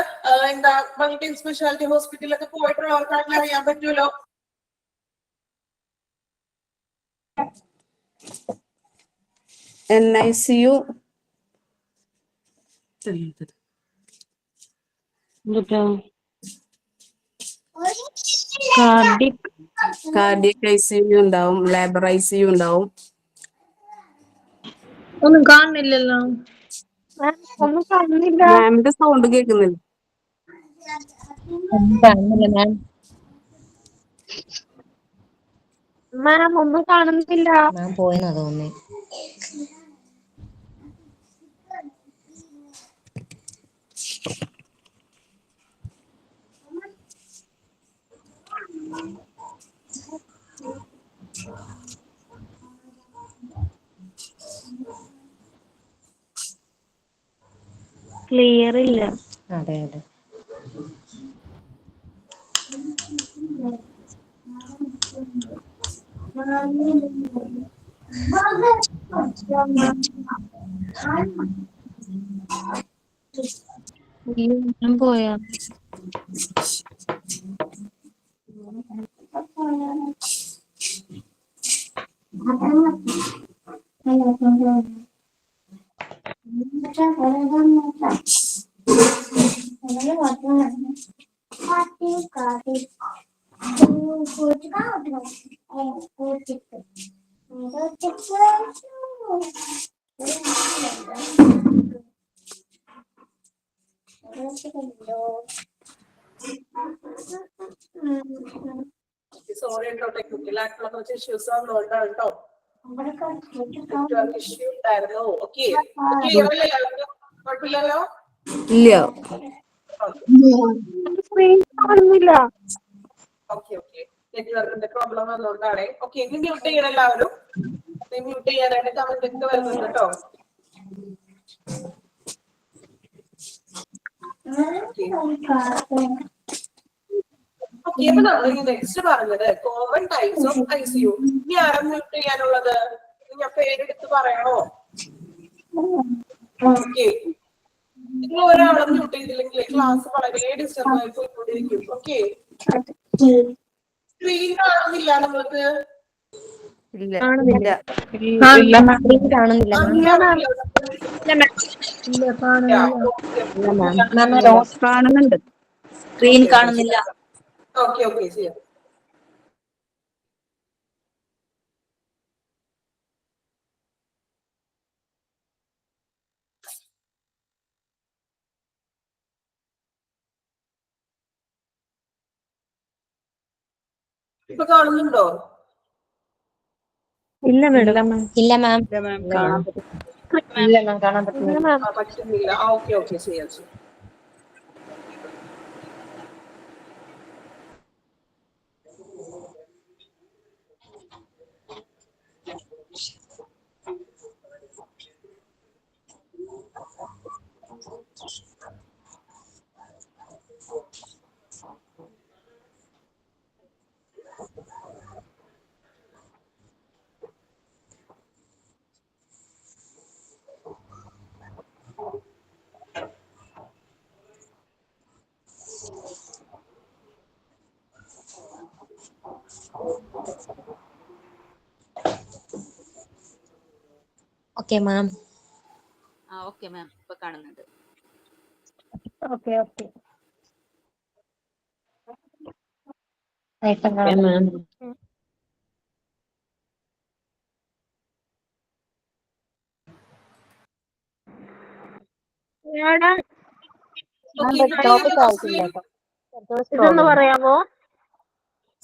എന്താ മൾട്ടി സ്പെഷ്യാലിറ്റി ഹോസ്പിറ്റലൊക്കെ പോയിട്ടുള്ളവർക്കാണെങ്കിൽ അറിയാൻ പറ്റുമല്ലോ. NICU കാർഡിയക് ICU ഉണ്ടാവും, ലേബർ ICU ഉണ്ടാവും. ഒന്നും കാണുന്നില്ലല്ലോ, ഒന്നും കാണുന്നില്ല. മാമിന്റെ സൗണ്ട് കേൾക്കുന്നില്ല. മാം ഒന്നും കാണുന്നില്ല. മാം പോയെന്നാ തോന്നുന്നേ. ക്ലിയർ ഇല്ല. അതെ അതെ, പോയാ സോറി കേട്ടോ, ടെക്നിക്കൽ ആയിട്ടുള്ള കുറച്ച് ഇഷ്യൂസ് വന്നുകൊണ്ടാണ് കേട്ടോ. നെറ്റ്വർക്ക് ഇഷ്യൂ ഉണ്ടായിരുന്നു. ഓക്കെ, ക്ലിയർ അല്ലേ എല്ലാവർക്കും? കുഴപ്പമില്ലല്ലോ? ഇല്ല. ഓക്കെ ഓക്കെ, നെറ്റ്വർക്കിന്റെ പ്രോബ്ലം വന്നുകൊണ്ടാണ്. ഓക്കെ, ഇനി മ്യൂട്ട് ചെയ്യണം എല്ലാവരും. മ്യൂട്ട് ചെയ്യാനായിട്ട് കമന്റ് ഒക്കെ വരുന്നുണ്ട് കേട്ടോ. ഓക്കെ, അപ്പൊ നമ്മൾ ഈ നെക്സ്റ്റ് പറഞ്ഞത് കോമൺ ടൈപ്സ് ഓഫ് ICU. ഇനി ആരാ മ്യൂട്ട് ചെയ്യാനുള്ളത്? ഞാൻ പേരെടുത്ത് പറയണോ? ഓക്കെ, നിങ്ങൾ ഒരാളെ മ്യൂട്ട് ചെയ്തില്ലെങ്കിൽ ക്ലാസ് വളരെ ഡിസ്റ്റർബ് ആയി പോയിക്കൊണ്ടിരിക്കും. ഓക്കെ, സ്ക്രീൻ കാണുന്നില്ല നിങ്ങൾക്ക്? കാണുന്നില്ല. കാണുന്നുണ്ട്. സ്ക്രീൻ കാണുന്നില്ല. ഓക്കെ ഓക്കെ, ചെയ്യാം. ഇപ്പൊ കാണുന്നുണ്ടോ? ഇല്ല മാഡം. ഇല്ല മാം. കാണാൻ പറ്റുന്നില്ല. ഓക്കെ ഓക്കെ, ചെയ്യാം. Okay ma'am. ഓക്കെ മാം, ഇപ്പൊ കാണുന്നുണ്ട്. Okay okay. മാം. ഇതൊന്ന് പറയാമോ?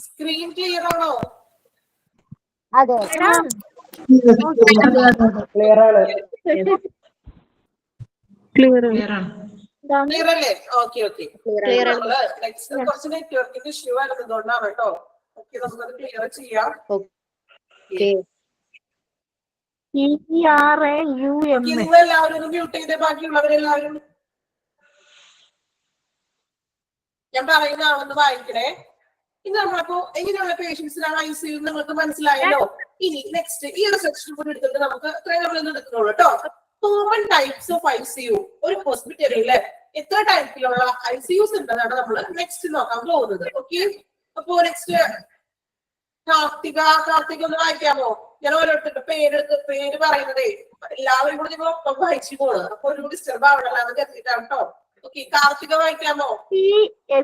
സ്ക്രീൻ ക്ലിയർ ആണോ? അതെ, ക്ലിയർ ആണ്. ക്ലിയർ അല്ലേ? ഓക്കെ ഓക്കെ, നെക്സ്റ്റ് കുറച്ച് നെറ്റ്വർക്കിന്റെ ഇഷ്യൂ വരുന്നതുകൊണ്ടാണ് കേട്ടോ. ഓക്കെ, നമുക്കത് ക്ലിയർ ചെയ്യാം. നിങ്ങൾ എല്ലാവരും മ്യൂട്ട് ചെയ്തേ, ബാക്കിയുള്ളവരെല്ലാവരും. ഞാൻ പറയുന്ന ആളൊന്ന് വായിക്കണേ. ഇനി നമ്മളപ്പോ എങ്ങനെയുള്ള പേഷ്യൻസിനാണ് ICU നിങ്ങൾക്ക് മനസ്സിലായല്ലോ. ഇനി നെക്സ്റ്റ് ഈ ഒരു സെക്ഷൻ കൂടി എടുത്തിട്ട് നമുക്ക് ഇത്രയും നമ്മൾ എടുക്കുന്നുള്ളൂ കേട്ടോ. Common types of ICU. ഒരു ഹോസ്പിറ്റലില് എത്ര ടൈപ്പിലുള്ള ICUs ഉണ്ടെന്നാണ് നമ്മൾ നെക്സ്റ്റ് നോക്കാൻ പോകുന്നത്. ഓക്കെ, അപ്പോ നെക്സ്റ്റ് കാർത്തിക ഒന്ന് വായിക്കാമോ? ഞാൻ ഓരോരുത്തരുടെ പേര് പറയുന്നതേ എല്ലാവരും കൂടി നിങ്ങൾ ഒപ്പം വായിച്ചു പോണ്. അപ്പൊ ഒരു ഡിസ്റ്റർബ് ആവണല്ലോ എന്ന് കരുതിയിട്ടാണ് കേട്ടോ. ഓക്കെ, കാർത്തിക വായിക്കാമോ?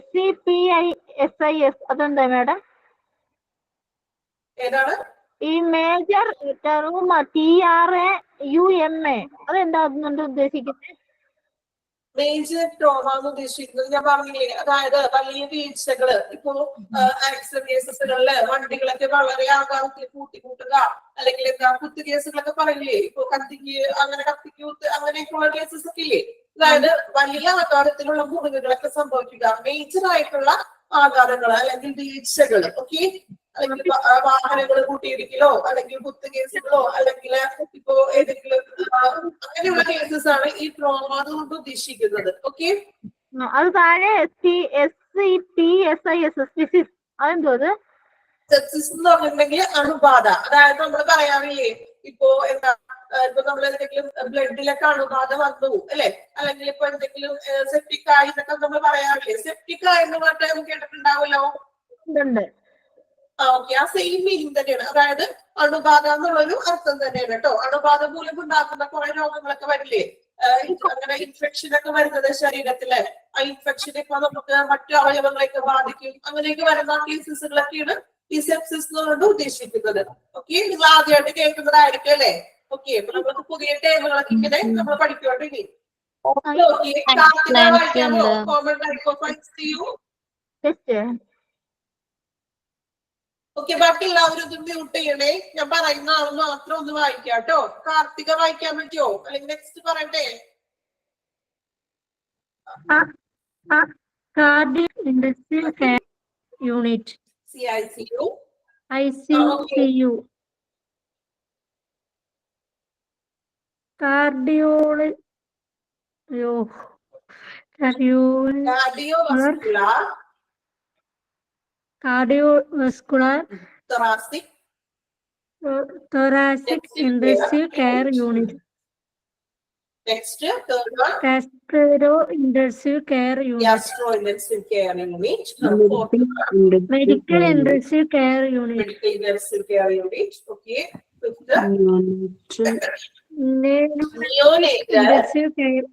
SCPISIS അതെന്താ മാഡം? ഏതാണ് ഈ മേജർ റൂം TRAUMA അതെന്താ ഉദ്ദേശിക്കുന്നത്? മേജർ ട്രോമ എന്ന് ഉദ്ദേശിക്കുന്നത് ഞാൻ പറഞ്ഞില്ലേ, അതായത് വലിയ വീഴ്ചകള്. ഇപ്പോ ആക്സിഡന്റ് കേസുകളില് വണ്ടികളൊക്കെ വളരെ ആഘാതത്തിൽ കൂട്ടിക്കൂട്ടുക, അല്ലെങ്കിൽ എന്താ കുത്തു കേസുകളൊക്കെ പറയില്ലേ, ഇപ്പൊ കത്തിക്ക് കുത്ത് അങ്ങനെയൊക്കെയുള്ള കേസസ് ഒക്കെ ഇല്ലേ. അതായത് വലിയ ആഘാതത്തിലുള്ള മുറിവുകളൊക്കെ സംഭവിക്കുക, മേജർ ആയിട്ടുള്ള ആഘാതങ്ങൾ അല്ലെങ്കിൽ വീഴ്ചകള്. ഓക്കെ, അല്ലെങ്കിൽ വാഹനങ്ങൾ കൂട്ടിയിടിക്കലോ അല്ലെങ്കിൽ കുത്തു കേസുകളോ അല്ലെങ്കിൽ ഇപ്പോ ഏതെങ്കിലും അങ്ങനെയുള്ള കേസസ് ആണ് ഈ ട്രോമ കൊണ്ട് ഉദ്ദേശിക്കുന്നത്. ഓക്കെ, അത് താഴെ SCPSIS അതെന്തോ അത്? സെപ്സിസ് എന്ന് പറഞ്ഞിട്ടുണ്ടെങ്കിൽ അണുബാധ. അതായത് നമ്മൾ പറയാറില്ലേ, ഇപ്പോ എന്താ, ഇപ്പൊ നമ്മൾ എന്തെങ്കിലും ബ്ലഡിലൊക്കെ അണുബാധ വന്നു അല്ലെ, അല്ലെങ്കിൽ ഇപ്പൊ എന്തെങ്കിലും സെപ്റ്റിക് ആയി എന്നൊക്കെ നമ്മൾ പറയാറില്ലേ. സെപ്റ്റിക് ആയെന്ന് പറഞ്ഞാൽ കേട്ടിട്ടുണ്ടാവല്ലോ. ഓക്കെ, ആ സെയിം മീനിങ് തന്നെയാണ്. അതായത് അണുബാധ എന്നുള്ളൊരു അർത്ഥം തന്നെയാണ് കേട്ടോ. അണുബാധ മൂലം ഉണ്ടാക്കുന്ന കുറെ രോഗങ്ങളൊക്കെ വരില്ലേ, അങ്ങനെ ഇൻഫെക്ഷൻ ഒക്കെ വരുന്നത് ശരീരത്തില്. ആ ഇൻഫെക്ഷൻ ഇപ്പൊ നമുക്ക് മറ്റു അവയവങ്ങളെയൊക്കെ ബാധിക്കും. അങ്ങനെയൊക്കെ വരുന്ന കേസസുകളൊക്കെയാണ് ഈ സെപ്സിസ് എന്നുകൊണ്ട് ഉദ്ദേശിക്കുന്നത്. ഓക്കെ, നിങ്ങൾ ആദ്യമായിട്ട് കേൾക്കുന്നതായിരിക്കും അല്ലെ. ഓക്കെ, അപ്പൊ നമുക്ക് പുതിയ ടേമുകളൊക്കെ ഇങ്ങനെ നമ്മൾ പഠിക്കൊണ്ടിരി. Common type of ICU. Okay, ബാക്കി എല്ലാവരും ഇത് മ്യൂട്ട് ചെയ്യണേ. ഞാൻ പറയുന്ന ആൾ മാത്രം ഒന്ന് വായിക്കാം കേട്ടോ. കാർത്തിക വായിക്കാൻ പറ്റുമോ? അല്ലെങ്കിൽ നെക്സ്റ്റ് പറയട്ടെ. Cardiac Intensive Care Unit. CICU. ICU. Cardiovascular Thoracic Intensive Care Unit. Next, third one. Gastro-Intensive Care Unit. Gastro-Intensive Care Unit. Medical Intensive Care Unit. Medical Intensive Care Unit. Okay. Fifth, Neonatal Intensive Care.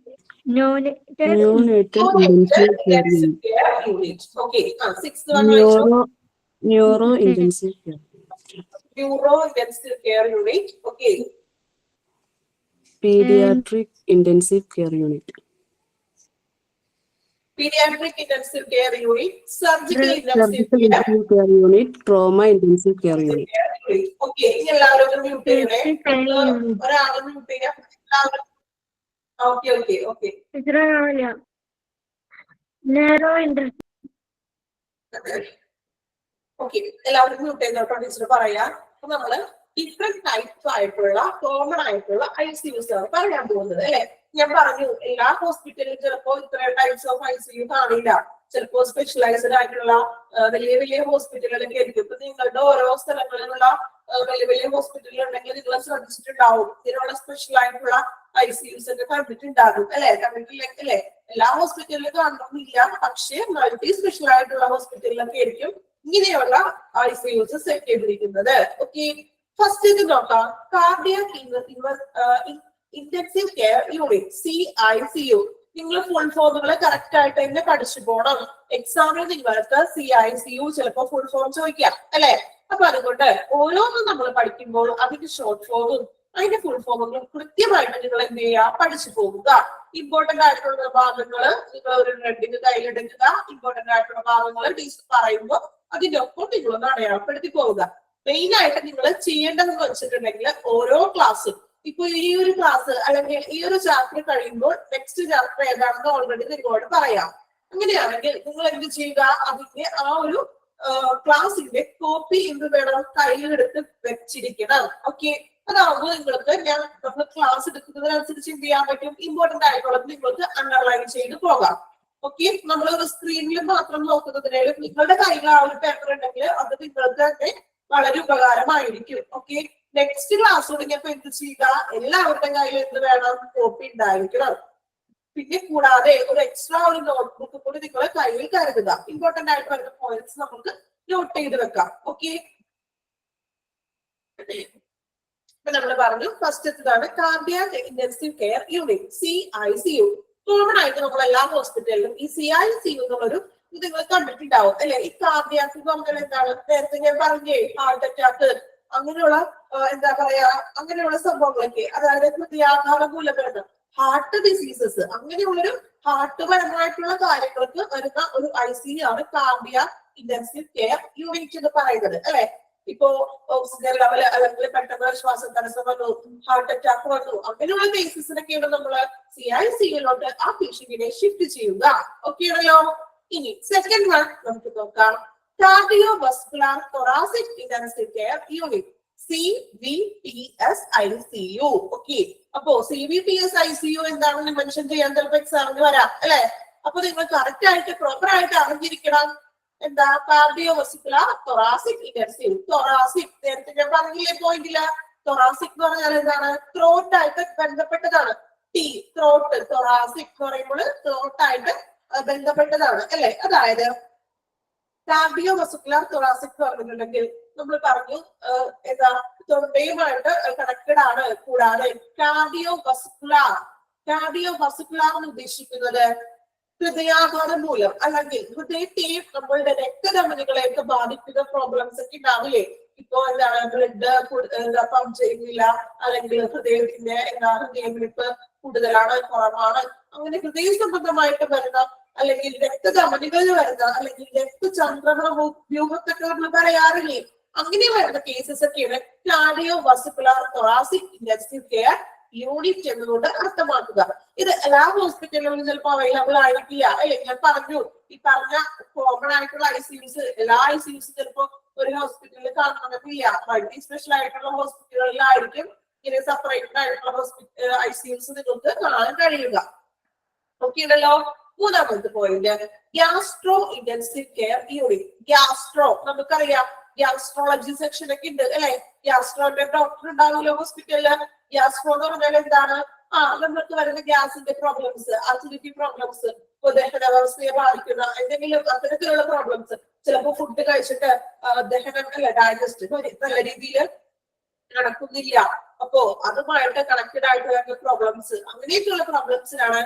Neonatal Intensive Care Unit. Okay. Sixth one. Neuro Intensive Care. Neuro Intensive Care Unit. Okay. Pediatric Intensive Care Unit. Pediatric Intensive Care Unit. Surgical Surgical Intensive Intensive Care Unit. Trauma Intensive Care Unit. Okay. എല്ലാവരും mute ചെയ്യണേ. ഒരാളും mute ചെയ്യാം. Okay okay okay. Narrow Intensive. Okay, എല്ലാവരും mute ചെയ്തോട്ടോ. Teacher പറയാം. അപ്പൊ നമ്മള് different types ആയിട്ടുള്ള common ആയിട്ടുള്ള ICUs ആണ് പറയാൻ പോകുന്നത് അല്ലെ. ഞാൻ പറഞ്ഞു എല്ലാ ഹോസ്പിറ്റലിലും ചിലപ്പോ ഇത്രയും ടൈപ്സ് ഓഫ് ICU കാണില്ല. ചിലപ്പോ സ്പെഷ്യലൈസ്ഡ് ആയിട്ടുള്ള വലിയ വലിയ ഹോസ്പിറ്റലുകളൊക്കെ ആയിരിക്കും. ഇപ്പൊ നിങ്ങളുടെ ഓരോ സ്ഥലങ്ങളിലുള്ള വലിയ വലിയ ഹോസ്പിറ്റലുകൾ ഉണ്ടെങ്കിൽ നിങ്ങൾ ശ്രദ്ധിച്ചിട്ടുണ്ടാവും. ഇതിനുള്ള സ്പെഷ്യൽ ആയിട്ടുള്ള ICUs ഒക്കെ കണ്ടിട്ടുണ്ടാകും അല്ലെ. കണ്ടിട്ടില്ല അല്ലെ. എല്ലാ ഹോസ്പിറ്റലിലും കാണണമെന്നില്ല, പക്ഷേ മൾട്ടി സ്പെഷ്യൽ ആയിട്ടുള്ള ഹോസ്പിറ്റലിലൊക്കെ ആയിരിക്കും ഇങ്ങനെയുള്ള ICUs സെറ്റ് ചെയ്തിരിക്കുന്നത്. ഓക്കെ, ഫസ്റ്റ് ഇത് നോക്കാം. Cardiac intensive care unit CICU. നിങ്ങൾ ഫുൾ ഫോമുകൾ കറക്റ്റ് ആയിട്ട് തന്നെ പഠിച്ചു പോകണം. എക്സാമിന് നിങ്ങൾക്ക് CICU ചിലപ്പോ ഫുൾ ഫോം ചോദിക്കാം അല്ലെ. അപ്പൊ അതുകൊണ്ട് ഓരോന്നും നമ്മൾ പഠിക്കുമ്പോൾ അതിന്റെ ഷോർട്ട് ഫോമും അതിന്റെ ഫുൾ ഫോമുകളും കൃത്യമായിട്ട് നിങ്ങൾ എന്ത് ചെയ്യുക, പഠിച്ചു പോകുക. ഇമ്പോർട്ടന്റ് ആയിട്ടുള്ള ഭാഗങ്ങൾ നിങ്ങൾ ഒരു റെഡിങ് കയ്യിലെടുക്കുക. ഇമ്പോർട്ടന്റ് ആയിട്ടുള്ള ഭാഗങ്ങൾ ടീച്ചർ പറയുമ്പോൾ അതിന്റെ ഒപ്പം നിങ്ങളൊന്ന് അടയാളപ്പെടുത്തി പോവുക. മെയിൻ ആയിട്ട് നിങ്ങൾ ചെയ്യേണ്ടതെന്ന് വെച്ചിട്ടുണ്ടെങ്കിൽ ഓരോ ക്ലാസ്സും ഇപ്പൊ ഈ ഒരു ക്ലാസ് അല്ലെങ്കിൽ ഈ ഒരു ചാപ്റ്റർ കഴിയുമ്പോൾ നെക്സ്റ്റ് ചാപ്റ്റർ ഏതാണെന്ന് ഓൾറെഡി നിങ്ങളോട് പറയാം. അങ്ങനെയാണെങ്കിൽ നിങ്ങൾ എന്ത് ചെയ്യുക, അതിന്റെ ആ ഒരു ക്ലാസിന്റെ കോപ്പി എന്ത് വേണം, കയ്യിലെടുത്ത് വെച്ചിരിക്കണം. ഓക്കെ, അതാവുമ്പോൾ നിങ്ങൾക്ക് നമ്മൾ ക്ലാസ് എടുക്കുന്നതിനനുസരിച്ച് എന്ത് ചെയ്യാൻ പറ്റും, ഇമ്പോർട്ടന്റ് ആയിട്ടുള്ളത് നിങ്ങൾക്ക് അണ്ടർലൈൻ ചെയ്ത് പോകാം. ഓക്കെ, നമ്മൾ ഒരു സ്ക്രീനിൽ മാത്രം നോക്കുന്നതിനാലും നിങ്ങളുടെ കയ്യിൽ ആ ഒരു പേപ്പർ ഉണ്ടെങ്കിൽ അത് നിങ്ങൾക്ക് തന്നെ വളരെ ഉപകാരമായിരിക്കും. ഓക്കെ, നെക്സ്റ്റ് ക്ലാസ് തുടങ്ങിയപ്പോ എന്ത് ചെയ്യുക, എല്ലാവരുടെ കയ്യിൽ എന്ത് വേണം, കോപ്പി ഉണ്ടായിരിക്കണം. പിന്നെ കൂടാതെ ഒരു എക്സ്ട്രാ ഒരു നോട്ട്ബുക്ക് കൂടി നിങ്ങളെ കയ്യിൽ കരുതുക. ഇമ്പോർട്ടന്റ് ആയിട്ട് വരുന്ന പോയിന്റ്സ് നമുക്ക് നോട്ട് ചെയ്ത് വെക്കാം. ഓക്കെ, ഇപ്പൊ നമ്മൾ പറഞ്ഞു ഫസ്റ്റ് ഇതാണ് cardiac intensive care unit CICU. Common ആയിട്ട് നമ്മൾ എല്ലാ ഹോസ്പിറ്റലിലും ഈ CICU എന്നുള്ളൊരു ഇത് നിങ്ങൾ കണ്ടിട്ടുണ്ടാവും അല്ലെ. ഈ കാർഡിയാക് എന്ന് പറഞ്ഞാൽ എന്താണ്, നേരത്തെ ഞാൻ പറഞ്ഞേ ഹാർട്ട് അറ്റാക്ക് അങ്ങനെയുള്ള എന്താ പറയാ അങ്ങനെയുള്ള സംഭവങ്ങളൊക്കെ, അതായത് ഹൃദയാഘാതം മൂലം വരുന്ന ഹാർട്ട് ഡിസീസസ്, അങ്ങനെയുള്ളൊരു ഹാർട്ട് പരമായിട്ടുള്ള കാര്യങ്ങൾക്ക് വരുന്ന ഒരു ICU ആണ് കാർഡിയാക് ഇന്റൻസീവ് കെയർ യൂണിറ്റ് എന്ന് പറയുന്നത് അല്ലെ. ഇപ്പോ ഓക്സിജൻ ലെവൽ അല്ലെങ്കിൽ പെട്ടെന്ന് ശ്വാസം തടസ്സം വന്നു, ഹാർട്ട് അറ്റാക്ക് വന്നു, അങ്ങനെയുള്ള കേസസിനൊക്കെയാണ് നമ്മൾ CICUലോട്ട് ആ പേഷ്യന്റിനെ ഷിഫ്റ്റ് ചെയ്യുക. ഓക്കെ ആണല്ലോ. ഇനി സെക്കൻഡ് വൺ നമുക്ക് നോക്കാം. Cardiovascular thoracic intensive care unit CVPS-ICU. Okay, അപ്പോ CVPS-ICU എന്താണെന്ന് മെൻഷൻ ചെയ്യാൻ ചിലപ്പോൾ എക്സാമിന് വരാം അല്ലെ. അപ്പൊ നിങ്ങൾ കറക്റ്റ് ആയിട്ട് പ്രോപ്പർ ആയിട്ട് അറിഞ്ഞിരിക്കണം. എന്താ കാർഡിയോവസ്കുലർ തൊറാസിക് ഇന്റൻസീവ്. തൊറാസിക് നേരത്തെ ഞാൻ പറഞ്ഞില്ലേ പോയിന്റില്ല, തൊറാസിക് എന്ന് പറഞ്ഞാൽ എന്താണ്, ത്രോട്ട് ആയിട്ട് ബന്ധപ്പെട്ടതാണ്. ടി ത്രോട്ട്, തൊറാസിക് എന്ന് പറയുമ്പോൾ ത്രോട്ട് ആയിട്ട് ബന്ധപ്പെട്ടതാണ് അല്ലെ. അതായത് കാർഡിയോവസ്കുലർ തൊറാസിക് എന്ന് പറഞ്ഞിട്ടുണ്ടെങ്കിൽ നമ്മൾ പറഞ്ഞു എന്താ തൊണ്ടയുമായിട്ട് കണക്റ്റഡ് ആണ്. കൂടാതെ കാർഡിയോവസ്കുലർ എന്ന് ഉദ്ദേശിക്കുന്നത് ഹൃദയാഘാതം മൂലം അല്ലെങ്കിൽ ഹൃദയത്തെയും നമ്മളുടെ രക്തധമനികളെയൊക്കെ ബാധിക്കുന്ന പ്രോബ്ലംസ് ഒക്കെ ഉണ്ടാവില്ലേ. ഇപ്പൊ എന്താണ് ബ്ലഡ് പമ്പ് ചെയ്യുന്നില്ല, അല്ലെങ്കിൽ ഹൃദയത്തിന്റെ ഹൃദയമിടിപ്പ് കൂടുതലാണ് കുറവാണ്, അങ്ങനെ ഹൃദയ സംബന്ധമായിട്ട് വരുന്ന അല്ലെങ്കിൽ രക്തധമനികളിൽ വരുന്ന അല്ലെങ്കിൽ രക്തചംക്രമണ വ്യൂഹത്തൊക്കെ നമ്മൾ പറയാറില്ലേ, അങ്ങനെ വരുന്ന കേസസ് ഒക്കെയാണ് കാർഡിയോവസ്കുലർ തൊറാസിക് ഇന്റൻസീവ് കെയർ യൂണിറ്റ് എന്നതുകൊണ്ട് അർത്ഥമാക്കുക. ഇത് എല്ലാ ഹോസ്പിറ്റലുകളിലും ചിലപ്പോൾ അവൈലബിൾ ആയിരിക്കില്ല അല്ലെ. ഞാൻ പറഞ്ഞു ഈ പറഞ്ഞ കോമൺ ആയിട്ടുള്ള ഐസിയുസ് എല്ലാ ഐസിയുസും ചിലപ്പോൾ ഒരു ഹോസ്പിറ്റലിൽ കാണണമെന്നില്ല. മൾട്ടി സ്പെഷ്യൽ ആയിട്ടുള്ള ഹോസ്പിറ്റലുകളിലായിരിക്കും ഇങ്ങനെ സെപ്പറേറ്റഡ് ആയിട്ടുള്ള ഐസിയുസ് നിങ്ങൾക്ക് കാണാൻ കഴിയുക. ഓക്കെ ഉണ്ടല്ലോ. മൂന്നാമത്തെ point gastro intensive care unit. Gastro നമുക്കറിയാം, ഗ്യാസ്ട്രോളജി സെക്ഷൻ ഒക്കെ ഉണ്ട് അല്ലെ. ഗ്യാസ്ട്രോന്റെ ഡോക്ടർ ഉണ്ടാവുമല്ലോ ഹോസ്പിറ്റലില്. ഗ്യാസ്ട്രോ എന്ന് പറഞ്ഞാൽ എന്താണ്, നമ്മൾക്ക് വരുന്ന ഗ്യാസിന്റെ പ്രോബ്ലംസ്, അസിഡിറ്റി പ്രോബ്ലംസ്, ദഹനാവസ്ഥയെ ബാധിക്കുന്ന എന്തെങ്കിലും അത്തരത്തിലുള്ള പ്രോബ്ലംസ്, ചിലപ്പോൾ ഫുഡ് കഴിച്ചിട്ട് ദഹനം അല്ല ഡൈജസ്റ്റ് നല്ല രീതിയിൽ നടക്കുന്നില്ല, അപ്പോ അതുമായിട്ട് കണക്റ്റഡ് ആയിട്ട് വരുന്ന പ്രോബ്ലംസ്, അങ്ങനെയൊക്കെയുള്ള പ്രോബ്ലംസിനാണ്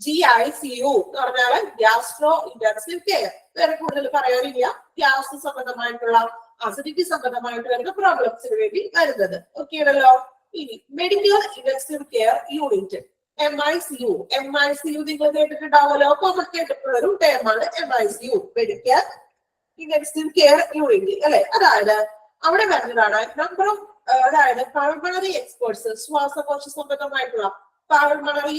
GICU എന്ന് പറഞ്ഞാൽ ഗ്യാസ്ട്രോ ഇന്റൻസീവ് കെയർ. വേറെ കൂടുതൽ പറയാനില്ല. ഗ്യാസ് സംബന്ധമായിട്ടുള്ള അസിഡിറ്റി സംബന്ധമായിട്ട് വരുന്ന പ്രോബ്ലംസിന് വേണ്ടി വരുന്നത്. ഓക്കെ ആണല്ലോ. ഇനി medical intensive care unit MICU. MICU നിങ്ങൾ കേട്ടിട്ടുണ്ടാവുമല്ലോ, കോമൺ കേട്ടിട്ടുള്ള ഒരു ടേമാണ് MICU, medical intensive care unit അല്ലെ. അതായത് അവിടെ വരുന്നതാണ് നമ്പർ ഓഫ്, അതായത് പൾമണറി എക്സ്പേർട്സ്, ശ്വാസകോശ സംബന്ധമായിട്ടുള്ള പൾമണറി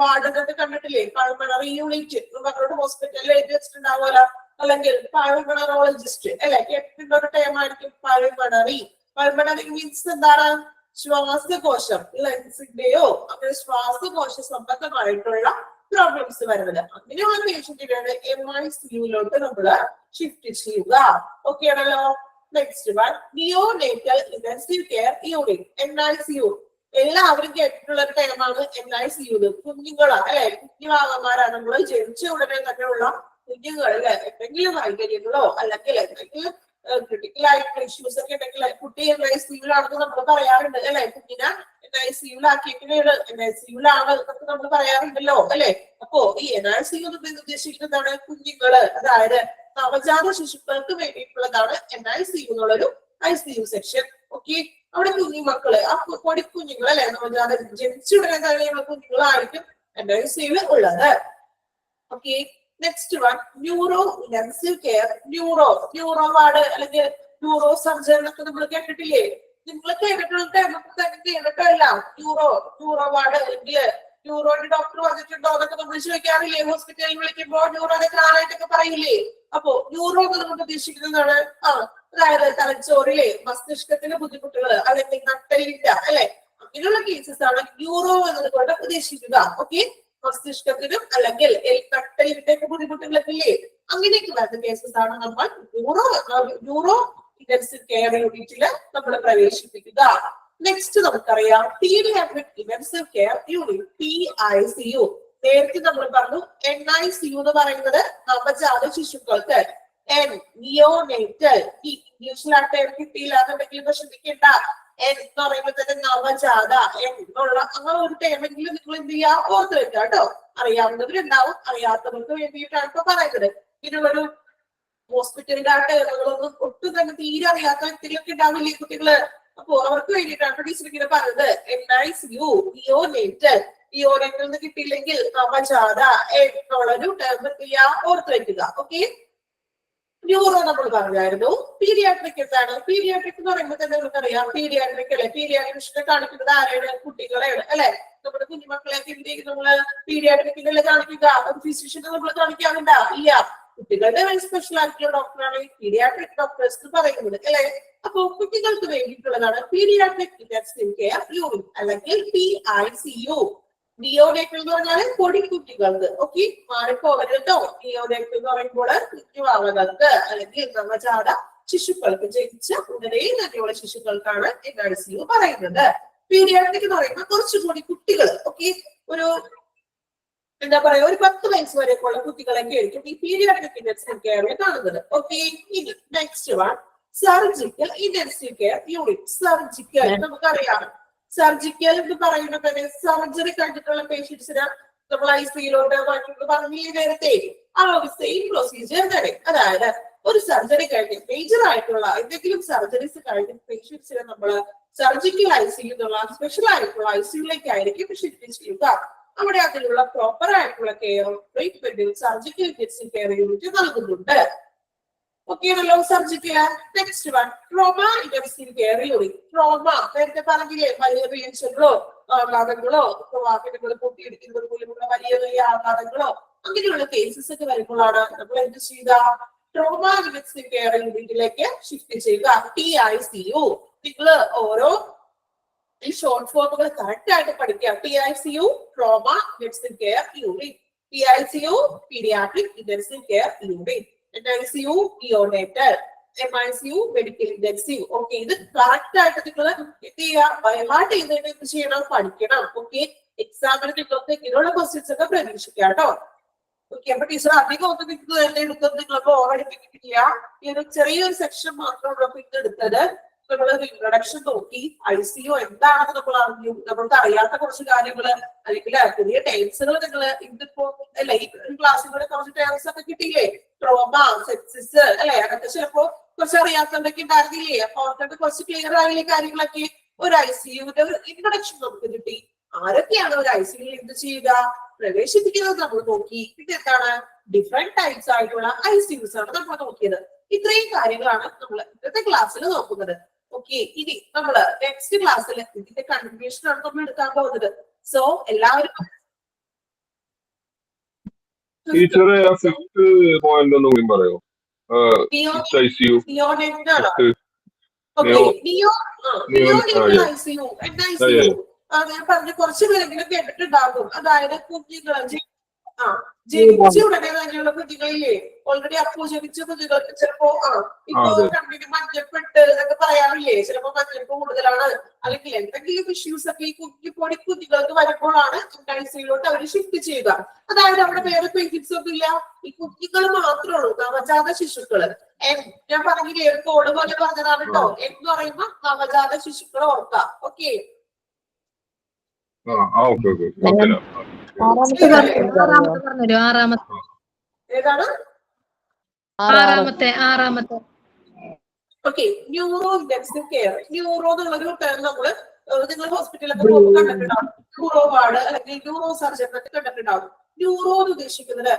വാർഡുകളൊക്കെ കണ്ടിട്ടില്ലേ, പൾമണറി യൂണിറ്റ് അവരുടെ ഹോസ്പിറ്റലിൽ എഴുതി വെച്ചിട്ടുണ്ടാവുമല്ലോ, അല്ലെങ്കിൽ പൾമണറോളജിസ്റ്റ് അല്ലെ, കേട്ടിട്ടുള്ള ഒരു ടൈം ആയിരിക്കും പൾമണറി. പൾമണറി മീൻസ് എന്താണ്, ശ്വാസകോശം, ലങ്സിന്റെയോ അങ്ങനെ ശ്വാസകോശ സംബന്ധമായിട്ടുള്ള പ്രോബ്ലംസ് വരുന്നത്. അങ്ങനെയുള്ള പേഷ്യന്റിനാണ് MICUലോട്ട് നമ്മൾ ഷിഫ്റ്റ് ചെയ്യുക. ഓക്കെ ആണല്ലോ. Next one neonatal intensive care unit NICU. എല്ലാവരും കേട്ടിട്ടുള്ള ഒരു ടൈമാണ് NICU. കുഞ്ഞുങ്ങളാ അല്ലെ, കുഞ്ഞുവാകന്മാരാണ്. നമ്മൾ ജനിച്ച ഉടനെ തന്നെയുള്ള കുഞ്ഞുങ്ങൾ അല്ലെ, എന്തെങ്കിലും വൈകല്യങ്ങളോ അല്ലെങ്കിൽ എന്തെങ്കിലും ക്രിട്ടിക്കൽ ആയിട്ടുള്ള ഇഷ്യൂസ് ഒക്കെ ഉണ്ടെങ്കിൽ കുട്ടി NICUലാണെന്ന് നമ്മൾ പറയാറുണ്ട് അല്ലെ. കുഞ്ഞിനെ NICUലാക്കിയാണ് എന്നൊക്കെ നമ്മൾ പറയാറുണ്ടല്ലോ അല്ലെ. അപ്പോ ഈ NICU എന്ന് ഉദ്ദേശിക്കുന്നതാണ് കുഞ്ഞുങ്ങള്, അതായത് നവജാത ശിശുക്കൾക്ക് വേണ്ടിയിട്ടുള്ളതാണ് NICU എന്നുള്ളൊരു ICU സെക്ഷൻ. ഓക്കെ, അവിടെ കുഞ്ഞുമക്കള്, ആ പൊടിക്കുഞ്ഞുങ്ങൾ അല്ലെ, നവജാത ജനിച്ചുടനെ തന്നെയുള്ള കുഞ്ഞുങ്ങളായിരിക്കും NICU ഉള്ളത്. Okay, next one neuro intensive care. Neuro ward അല്ലെങ്കിൽ ന്യൂറോ സർജൻ എന്നൊക്കെ നമ്മൾ കേട്ടിട്ടില്ലേ. നിങ്ങൾ കേട്ടിട്ടുള്ള കേട്ടിട്ടില്ല. ന്യൂറോ വാർഡ് അല്ലെങ്കിൽ ന്യൂറോന്റെ ഡോക്ടർ വന്നിട്ടുണ്ടോ എന്നൊക്കെ നമ്മൾ ചോദിക്കാറില്ലേ ഹോസ്പിറ്റലിൽ വിളിക്കുമ്പോ. ന്യൂറോനെ കാണാനായിട്ടൊക്കെ പറയില്ലേ. അപ്പോ ന്യൂറോ നമ്മൾ ഉദ്ദേശിക്കുന്നതാണ് അതായത് തലച്ചോറിലെ മസ്തിഷ്കത്തിന്റെ ബുദ്ധിമുട്ടുകൾ അല്ലെങ്കിൽ നട്ടലിന്റെ അല്ലെ, അങ്ങനെയുള്ള കേസസ് ആണ് ന്യൂറോ എന്നതുകൊണ്ട് ഉദ്ദേശിക്കുക. ഓക്കെ, മസ്തിഷ്കത്തിനും അല്ലെങ്കിൽ നട്ടലിന്റെ ഒക്കെ ബുദ്ധിമുട്ടുകളൊക്കെ ഇല്ലേ, അങ്ങനെയൊക്കെ വരുന്ന കേസസ് ആണ് നമ്മൾ ന്യൂറോ ഇന്റൻസീവ് കെയർ യൂണിറ്റില് നമ്മൾ പ്രവേശിപ്പിക്കുക. നെക്സ്റ്റ് നമുക്കറിയാം paediatric intensive care unit PICU. നേരത്തെ നമ്മൾ പറഞ്ഞു NICU എന്ന് പറയുന്നത് നവജാത ശിശുക്കൾക്ക്, നിയോനേറ്റൽ. ഈ ഇംഗ്ലീഷിലായിട്ട് കിട്ടിയില്ല എന്നുണ്ടെങ്കിൽ ശ്രദ്ധിക്കേണ്ട. എന്ന് പറയുമ്പോൾ തന്നെ നവജാത എന്നുള്ള അങ്ങനെ ഒരു ടൈമെങ്കിലും നിങ്ങൾ എന്ത് ചെയ്യാ, ഓർത്ത് വെക്കുക കേട്ടോ. അറിയാവുന്നവരുണ്ടാവും, അറിയാത്തവർക്ക് വേണ്ടിയിട്ടാണ് ഇപ്പൊ പറയുന്നത്. ഇതിനുള്ളൊരു ഹോസ്പിറ്റലിന്റെ ആ ടേമുകളൊന്നും ഒട്ടും തന്നെ തീരെ അറിയാത്ത വ്യക്തികളൊക്കെ ഉണ്ടാവില്ലേ കുട്ടികള്. അപ്പൊ അവർക്ക് വേണ്ടിയിട്ടാണ് ടീച്ചർ ഇങ്ങനെ പറഞ്ഞത് NICU നിയോനേറ്റൽ. നിയോനേറ്റൽ എന്ന് കിട്ടിയില്ലെങ്കിൽ നവജാത എന്നുള്ളൊരു ടേം എന്ത് ചെയ്യാ, ഓർത്ത് വെക്കുക. ഓക്കെ, ന്യൂറോ നമ്മൾ പറഞ്ഞായിരുന്നു. പീഡിയാട്രിക് എന്താണ്? പീഡിയാട്രിക് എന്ന് പറയുമ്പോൾ തന്നെ നമുക്കറിയാം പീഡിയാട്രിക് അല്ലെ, പീഡിയാട്രിഷനെ കാണിക്കുന്നത് ആരെയാണ്? കുട്ടികളെയാണ് അല്ലെ. നമ്മുടെ കുഞ്ഞുമക്കളെ നമ്മള് പീഡിയാട്രിക്കിനെ കാണിക്കുക, ഫിസിഷ്യനെ നമ്മൾ കാണിക്കാറുണ്ടാ? ഇല്ല. കുട്ടികളുടെ സ്പെഷ്യൽ ആയിട്ടുള്ള ഡോക്ടറാണ് പീഡിയാട്രിക് ഡോക്ടേഴ്സ് എന്ന് പറയുന്നത് അല്ലെ. അപ്പൊ കുട്ടികൾക്ക് വേണ്ടിയിട്ടുള്ളതാണ് പീഡിയാട്രിക് ഇന്റൻസീവ് കെയർ യൂണിറ്റ് അല്ലെങ്കിൽ PICU. നിയോനേറ്റൽ എന്ന് പറഞ്ഞാൽ പൊടിക്കുട്ടികൾക്ക്. ഓക്കെ, മാറിപ്പോകരുത് കേട്ടോ. നിയോനേറ്റൽ എന്ന് പറയുമ്പോൾ കുഞ്ഞുവാവകൾക്ക് അല്ലെങ്കിൽ നവജാത ശിശുക്കൾക്ക്, ജനിച്ച ഉടനെ തന്നെയുള്ള ശിശുക്കൾക്കാണ് NICU പറയുന്നത്. പീഡിയാട്രിക് എന്ന് പറയുമ്പോൾ കുറച്ചുകൂടി കുട്ടികൾ, ഓക്കെ, ഒരു എന്താ പറയാ, ഒരു 10 വയസ്സ് വരെയൊക്കെയുള്ള കുട്ടികളൊക്കെ ആയിരിക്കും ഈ പീഡിയാട്രിക് ഇന്റൻസീവ് കെയറിൽ കാണുന്നത്. ഓക്കെ, ഇനി next one surgical intensive care unit. Surgical നമുക്കറിയാം, സർജിക്കൽ എന്ന് പറയുമ്പോൾ തന്നെ സർജറി കണ്ടിട്ടുള്ള പേഷ്യൻസിന് നമ്മൾ ICUലോട്ട് മാറ്റുന്നത് പറഞ്ഞില്ലേ നേരത്തെ, ആ ഒരു സെയിം പ്രൊസീജിയർ തന്നെ. അതായത് ഒരു സർജറി കഴിഞ്ഞ് മേജർ ആയിട്ടുള്ള എന്തെങ്കിലും സർജറീസ് കഴിഞ്ഞ് പേഷ്യൻസിനെ നമ്മൾ സർജിക്കൽ ICU എന്നുള്ള സ്പെഷ്യൽ ആയിട്ടുള്ള ICUലേക്ക് ആയിരിക്കും ഷിഫ്റ്റ് ചെയ്യുക. അവിടെ അതിനുള്ള പ്രോപ്പർ ആയിട്ടുള്ള കെയറും ട്രീറ്റ്മെന്റും സർജിക്കൽ ഇന്റൻസീവ് കെയർ യൂണിറ്റ് നൽകുന്നുണ്ട്. ഓക്കെ ആണല്ലോ surgical. Next one trauma intensive care unit. Trauma നേരത്തെ പറഞ്ഞില്ലേ, വലിയ റിയാക്ഷനുകളോ ആഘാതങ്ങളോ, വാഹനങ്ങൾ പൊട്ടിയിടിക്കുന്നത് മൂലമുള്ള വലിയ വലിയ ആഘാതങ്ങളോ അങ്ങനെയുള്ള കേസസ് ഒക്കെ വരുമ്പോഴാണ് നമ്മൾ എന്ത് ചെയ്യുക, ട്രോമ ഇന്റൻസീവ് കെയർ യൂണിറ്റിലേക്ക് ഷിഫ്റ്റ് ചെയ്യുക. TICU. നിങ്ങൾ ഓരോ ഈ ഷോർട്ട് ഫോമുകൾ കറക്റ്റ് ആയിട്ട് പഠിക്കുക. TICU trauma intensive care unit, TICU paediatric intensive care unit, NICU neonatal, MICU medical intensive. Okay, ഇത് കറക്റ്റ് ആയിട്ട് നിങ്ങൾ എന്ത് ചെയ്യുക, ബൈഹാർട്ട് ചെയ്തതിന് എന്ത് ചെയ്യണം, പഠിക്കണം. ഓക്കെ, എക്സാമിന് നിങ്ങൾക്ക് ഇങ്ങനെയുള്ള ക്വസ്റ്റ്യൻസ് ഒക്കെ പ്രതീക്ഷിക്കാം കേട്ടോ. ഓക്കെ, അപ്പൊ ടീച്ചർ അധികം ഒന്നും നിങ്ങൾക്ക് തന്നെ എടുത്തത് നിങ്ങൾക്ക് ഓവറടിപ്പിക്കില്ല. ഈ ഒരു ചെറിയൊരു സെക്ഷൻ മാത്രമാണ് ഇന്ന് എടുത്തത്. നമ്മൾ ഇൻട്രൊഡക്ഷൻ നോക്കി, ICU എന്താണെന്ന് നമ്മൾ അറിഞ്ഞു, നമ്മൾക്ക് അറിയാത്ത കുറച്ച് കാര്യങ്ങള് അല്ലെങ്കിൽ പുതിയ ടേംസുകൾ നിങ്ങൾ ഇന്നിപ്പോ അല്ലെ ഈ ക്ലാസ്സിലൂടെ കുറച്ച് ടേംസ് ഒക്കെ കിട്ടിയില്ലേ, ട്രോമ, സെപ്സിസ് അല്ലെ, അതൊക്കെ ചിലപ്പോ കുറച്ച് അറിയാത്തതൊക്കെ ഉണ്ടായിരുന്നില്ലേ. അപ്പൊ അവർക്കൊക്കെ കുറച്ച് ക്ലിയർ ആയ കാര്യങ്ങളൊക്കെ ഒരു ICUവിന്റെ ഒരു ഇൻട്രൊഡക്ഷൻ നമുക്ക് കിട്ടി. ആരൊക്കെയാണ് ഒരു ICUവിൽ എന്ത് ചെയ്യുക, പ്രവേശിപ്പിക്കുന്നത് നമ്മൾ നോക്കി. പിന്നെ എന്താണ് ഡിഫറെന്റ് ടൈപ്സ് ആയിട്ടുള്ള ICUs ആണ് നമ്മൾ നോക്കിയത്. ഇത്രയും കാര്യങ്ങളാണ് നമ്മൾ ഇന്നത്തെ ക്ലാസ്സിൽ നോക്കുന്നത്. ഓക്കെ, ഇനി നമ്മള് നെക്സ്റ്റ് ക്ലാസ്സിൽ ഇതിന്റെ കണ്ടിന്യൂഷൻ ആണ് നമ്മൾ എടുക്കാൻ പോകുന്നത്. സോ എല്ലാവരും ടീച്ചറെ ആ 5th പോയിന്റ് ഒന്ന് കൂടി പറയോ? ICU ICU ഞാൻ പറഞ്ഞ കുറച്ച് പേരെങ്കിലും കേട്ടിട്ടുണ്ടാകും. അതായത് കുഞ്ഞുങ്ങൾ ജനിച്ച ഉടനെ തന്നെയുള്ള കുഞ്ഞുങ്ങളില്ലേ, ഓൾറെഡി അപ്പോ ജനിച്ച കുഞ്ഞുങ്ങൾക്ക് ചിലപ്പോ ഇപ്പൊ കണ്ണിന് മഞ്ഞപ്പെട്ട് എന്നൊക്കെ പറയാറില്ലേ, ചിലപ്പോ മഞ്ഞപ്പ് കൂടുതലാണ് അല്ലെങ്കിൽ എന്തെങ്കിലും ഇഷ്യൂസ് ഒക്കെ ഈ പൊടി കുഞ്ഞുങ്ങൾക്ക് വരുമ്പോഴാണ് ICUലോട്ട് അവർ ഷിഫ്റ്റ് ചെയ്യുക. അതായത് അവിടെ വേറെ പേഷ്യൻസ് ഒന്നും ഇല്ല, ഈ കുഞ്ഞുങ്ങൾ മാത്രമേ ഉള്ളൂ, നവജാത ശിശുക്കള്. ഞാൻ പറഞ്ഞില്ലേ ഒരു കോഡ് പോലെ പറഞ്ഞതാണ് കേട്ടോ. എന്ന് പറയുമ്പോ നവജാത ശിശുക്കളെ ഓർക്കാം. ഓക്കെ, ഏതാണ് ആറാമത്തെ okay, neuro intensive care. Neuro എന്നുള്ളൊരു ടേം നമ്മള് നിങ്ങൾ ഹോസ്പിറ്റലൊക്കെ പോകുമ്പോൾ കണ്ടിട്ടുണ്ടാവും. ന്യൂറോ വാർഡ് അല്ലെങ്കിൽ ന്യൂറോ സർജൻ എന്നൊക്കെ കണ്ടിട്ടുണ്ടാവും. ന്യൂറോ എന്ന് ഉദ്ദേശിക്കുന്നത്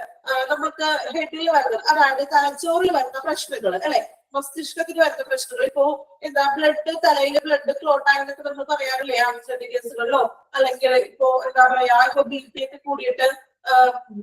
നമുക്ക് ഹെഡിൽ വരുന്നത്, അതായത് തലച്ചോറിൽ വരുന്ന പ്രശ്നങ്ങൾ അല്ലെ, മസ്തിഷ്കത്തിൽ വരുന്ന പ്രശ്നങ്ങൾ. ഇപ്പോ എന്താ ബ്ലഡ്, തലയിലെ ബ്ലഡ് ക്ലോട്ട് ആയെന്നൊക്കെ നമ്മൾ പറയാറില്ലേ ആക്സിഡന്റ് കേസുകളിലോ, അല്ലെങ്കിൽ ഇപ്പോ എന്താ പറയാ ഇപ്പൊ BP ഒക്കെ കൂടിയിട്ട്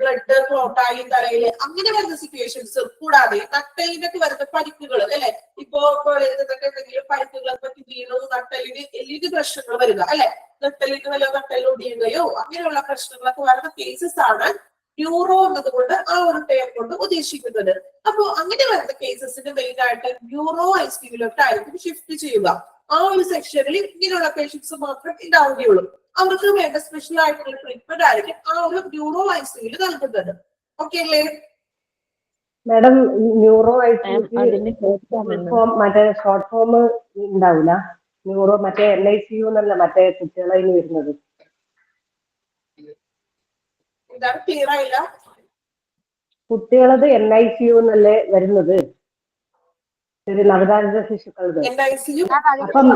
ബ്ലഡ് ക്ലോട്ടായി തലയില്, അങ്ങനെ വരുന്ന സിറ്റുവേഷൻസ്. കൂടാതെ നട്ടലിനൊക്കെ വരുന്ന പരിക്കുകൾ അല്ലെ, ഇപ്പോ എന്തെങ്കിലും പരിക്കുകളെ പറ്റി വീണു, നട്ടലിന് എല്ലിന് പ്രശ്നങ്ങൾ വരിക അല്ലെ, നട്ടലിന് വല്ല നട്ടലൊടിയുകയോ അങ്ങനെയുള്ള പ്രശ്നങ്ങളൊക്കെ വരുന്ന കേസസ് ആണ് ന്യൂറോ എന്നതുകൊണ്ട് ആ ഒരു ടേം കൊണ്ട് ഉദ്ദേശിക്കുന്നത്. അപ്പൊ അങ്ങനെ വരുന്ന കേസസിന് മെയിൻ ആയിട്ട് ന്യൂറോ ICUലോട്ടായിരിക്കും ഷിഫ്റ്റ് ചെയ്യുക. ആ ഒരു സെക്ഷനിൽ ഇങ്ങനെയുള്ള പേഷ്യൻസ് മാത്രം ഉണ്ടാവുകയുള്ളൂ. അവർക്ക് വേണ്ട സ്പെഷ്യൽ ആയിട്ടുള്ള ട്രീറ്റ്മെന്റ് ആയിരിക്കും ആ ഒരു ന്യൂറോ ICUയിൽ നൽകുന്നത്. ഓക്കെ അല്ലേ മാഡം? ന്യൂറോ ICU മറ്റേ ഷോർട്ട് ഫോം ഉണ്ടാവില്ല? ന്യൂറോ മറ്റേ NICU എന്നല്ല മറ്റേ കുട്ടികളെ വരുന്നത്. ഇതാണ് ക്ലിയർ ആയില്ല. കുട്ടികളത് NICU എന്നല്ലേ വരുന്നത്, നവജാത ശിശുക്കളത്. അപ്പം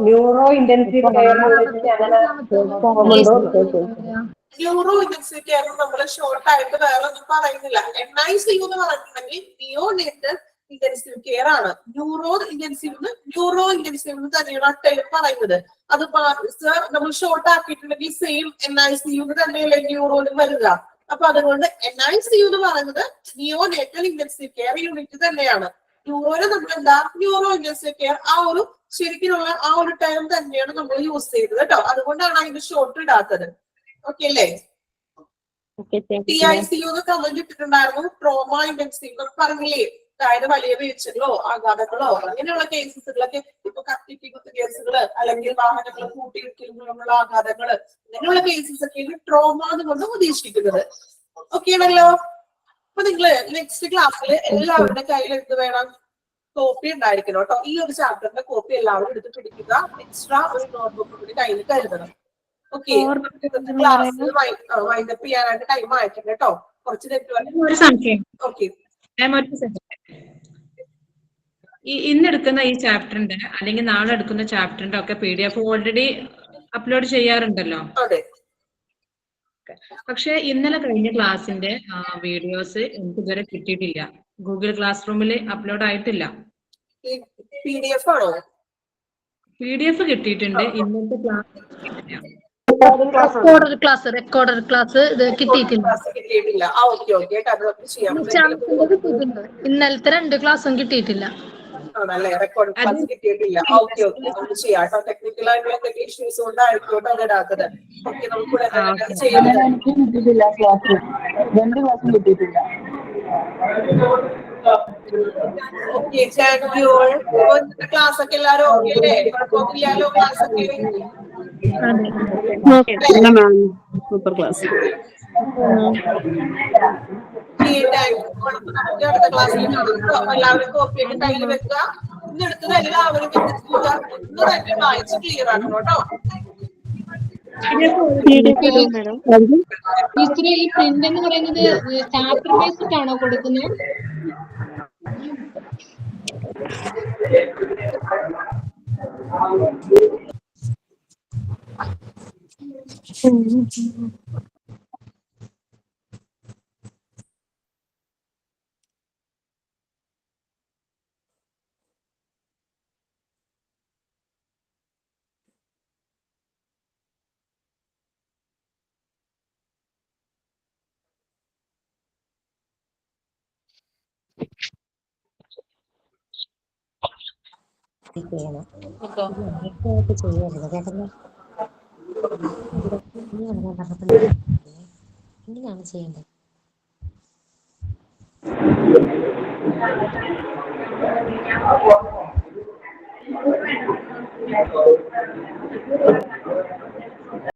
ന്യൂറോ ഇന്റൻസീവ് കെയർ അങ്ങനെ ന്യൂറോ ഇന്റൻസീവ് കെയർ നമ്മൾ ഷോർട്ട് ആയിട്ട് വേറെ ഒന്നും പറയുന്നില്ല. NICU എന്ന് പറഞ്ഞിട്ടുണ്ടെങ്കിൽ നിയോനേറ്റൽ ഇന്റൻസീവ് കെയർ ആണ്. ന്യൂറോ ഇന്റൻസീവ് തന്നെയാണ് ടൈം പറയുന്നത്. അത് നമ്മൾ ഷോർട്ട് ആക്കിയിട്ടുണ്ടെങ്കിൽ സെയിം NICU തന്നെയല്ലേ ന്യൂറോയിലും വരിക. അപ്പൊ അതുകൊണ്ട് NICU എന്ന് പറയുന്നത് നിയോനേറ്റൽ ഇന്റൻസീവ് കെയർ യൂണിറ്റ് തന്നെയാണ്. ന്യൂറോയില് നമ്മൾ എന്താ ന്യൂറോ ഇന്റൻസീവ് കെയർ ആ ഒരു ശരിക്കുള്ള ആ ഒരു ടൈം തന്നെയാണ് നമ്മൾ യൂസ് ചെയ്തത് കേട്ടോ. അതുകൊണ്ടാണ് അതിന്റെ ഷോർട്ട് ഇടാത്തത്. ഓക്കെ അല്ലേ? ഓക്കെ, TICU എന്ന് കമന്റ് ഇട്ടിട്ടുണ്ടായിരുന്നു. ട്രോമ ഇന്റൻസീവ് പറഞ്ഞില്ലേ, അതായത് വലിയ വീഴ്ചകളോ ആഘാതങ്ങളോ അങ്ങനെയുള്ള കേസുകളൊക്കെ, ഇപ്പൊ കത്തിക്ക് കുത്ത് കേസുകള് അല്ലെങ്കിൽ വാഹനങ്ങൾ കൂട്ടിയിടിക്കുമ്പോഴുള്ള ആഘാതങ്ങള്, അങ്ങനെയുള്ള കേസസ് ഒക്കെയാണ് ട്രോമ എന്നുകൊണ്ട് ഉദ്ദേശിക്കുന്നത്. ഓക്കെ ആണല്ലോ? അപ്പൊ നിങ്ങള് നെക്സ്റ്റ് ക്ലാസ്സിൽ എല്ലാവരുടെ കയ്യിൽ എന്ത് വേണം? കോപ്പി ഉണ്ടായിരിക്കണം കേട്ടോ. ഈ ഒരു ചാപ്റ്ററിന്റെ കോപ്പി എല്ലാവരും എടുത്ത് പിടിക്കുക. എക്സ്ട്രാ ഒരു നോട്ട്ബുക്ക് കൂടി കയ്യിൽ കരുതണം. ഓക്കെ, ക്ലാസ് വൈൻഡപ്പ് ചെയ്യാനായിട്ട് ടൈം ആയിട്ടുണ്ട് കേട്ടോ. കുറച്ച് ഒരു സംശയം. ഓക്കെ, ഇന്നെടുക്കുന്ന ഈ ചാപ്റ്ററിന്റെ അല്ലെങ്കിൽ നാളെ എടുക്കുന്ന ചാപ്റ്ററിന്റെ ഒക്കെ PDF ഓൾറെഡി അപ്ലോഡ് ചെയ്യാറുണ്ടല്ലോ. അതെ. പക്ഷെ ഇന്നലെ കഴിഞ്ഞ ക്ലാസ്സിന്റെ വീഡിയോസ് എനിക്ക് ഇതുവരെ കിട്ടിയിട്ടില്ല. ഗൂഗിൾ ക്ലാസ് റൂമിൽ അപ്ലോഡ് ആയിട്ടില്ല. PDF ആണോ? PDF കിട്ടിയിട്ടുണ്ട്, ഇന്നത്തെ ക്ലാസ് റെക്കോർഡർ ക്ലാസ് ഇത് കിട്ടിയിട്ടില്ല. കിട്ടിയിട്ടില്ല. ഇന്നലത്തെ 2 ക്ലാസ്സും കിട്ടിയിട്ടില്ല. ആണല്ലേ? റെക്കോർഡ് ക്ലാസ് കിട്ടിയിട്ടില്ല. ഓക്കെ ഓക്കെ, നമുക്ക് ചെയ്യാം കേട്ടോ. ടെക്നിക്കൽ ആയിട്ടുള്ള എന്തൊക്കെ ഇഷ്യൂസ് കൊണ്ടായിരിക്കും അത് ഇടാത്തത്. ഓക്കെ, നമുക്ക് ചെയ്യുന്നത്. Okay, thank you. ക്ലാസ് ഒക്കെ എല്ലാവരും ഓക്കെ അല്ലേ? കുഴപ്പമൊന്നുമില്ലല്ലോ ക്ലാസ് ഒക്കെ? Super class. അടുത്ത ക്ലാസ്സിൽ എല്ലാവരും കോപ്പിയൊക്കെ കയ്യിൽ വെക്കുക. ഇന്നെടുത്തത് എല്ലാവരും ഇന്ന് തന്നെ വായിച്ച് ക്ലിയർ ആക്കണം കേട്ടോ. ടീച്ചറെ, ഈ പ്രിന്റ് എന്ന് പറയുന്നത് ചാപ്റ്റർ ബേസ്ഡ് ആണോ കൊടുക്കുന്നത്? ഇങ്ങനെയാണ് ചെയ്യേണ്ടത്.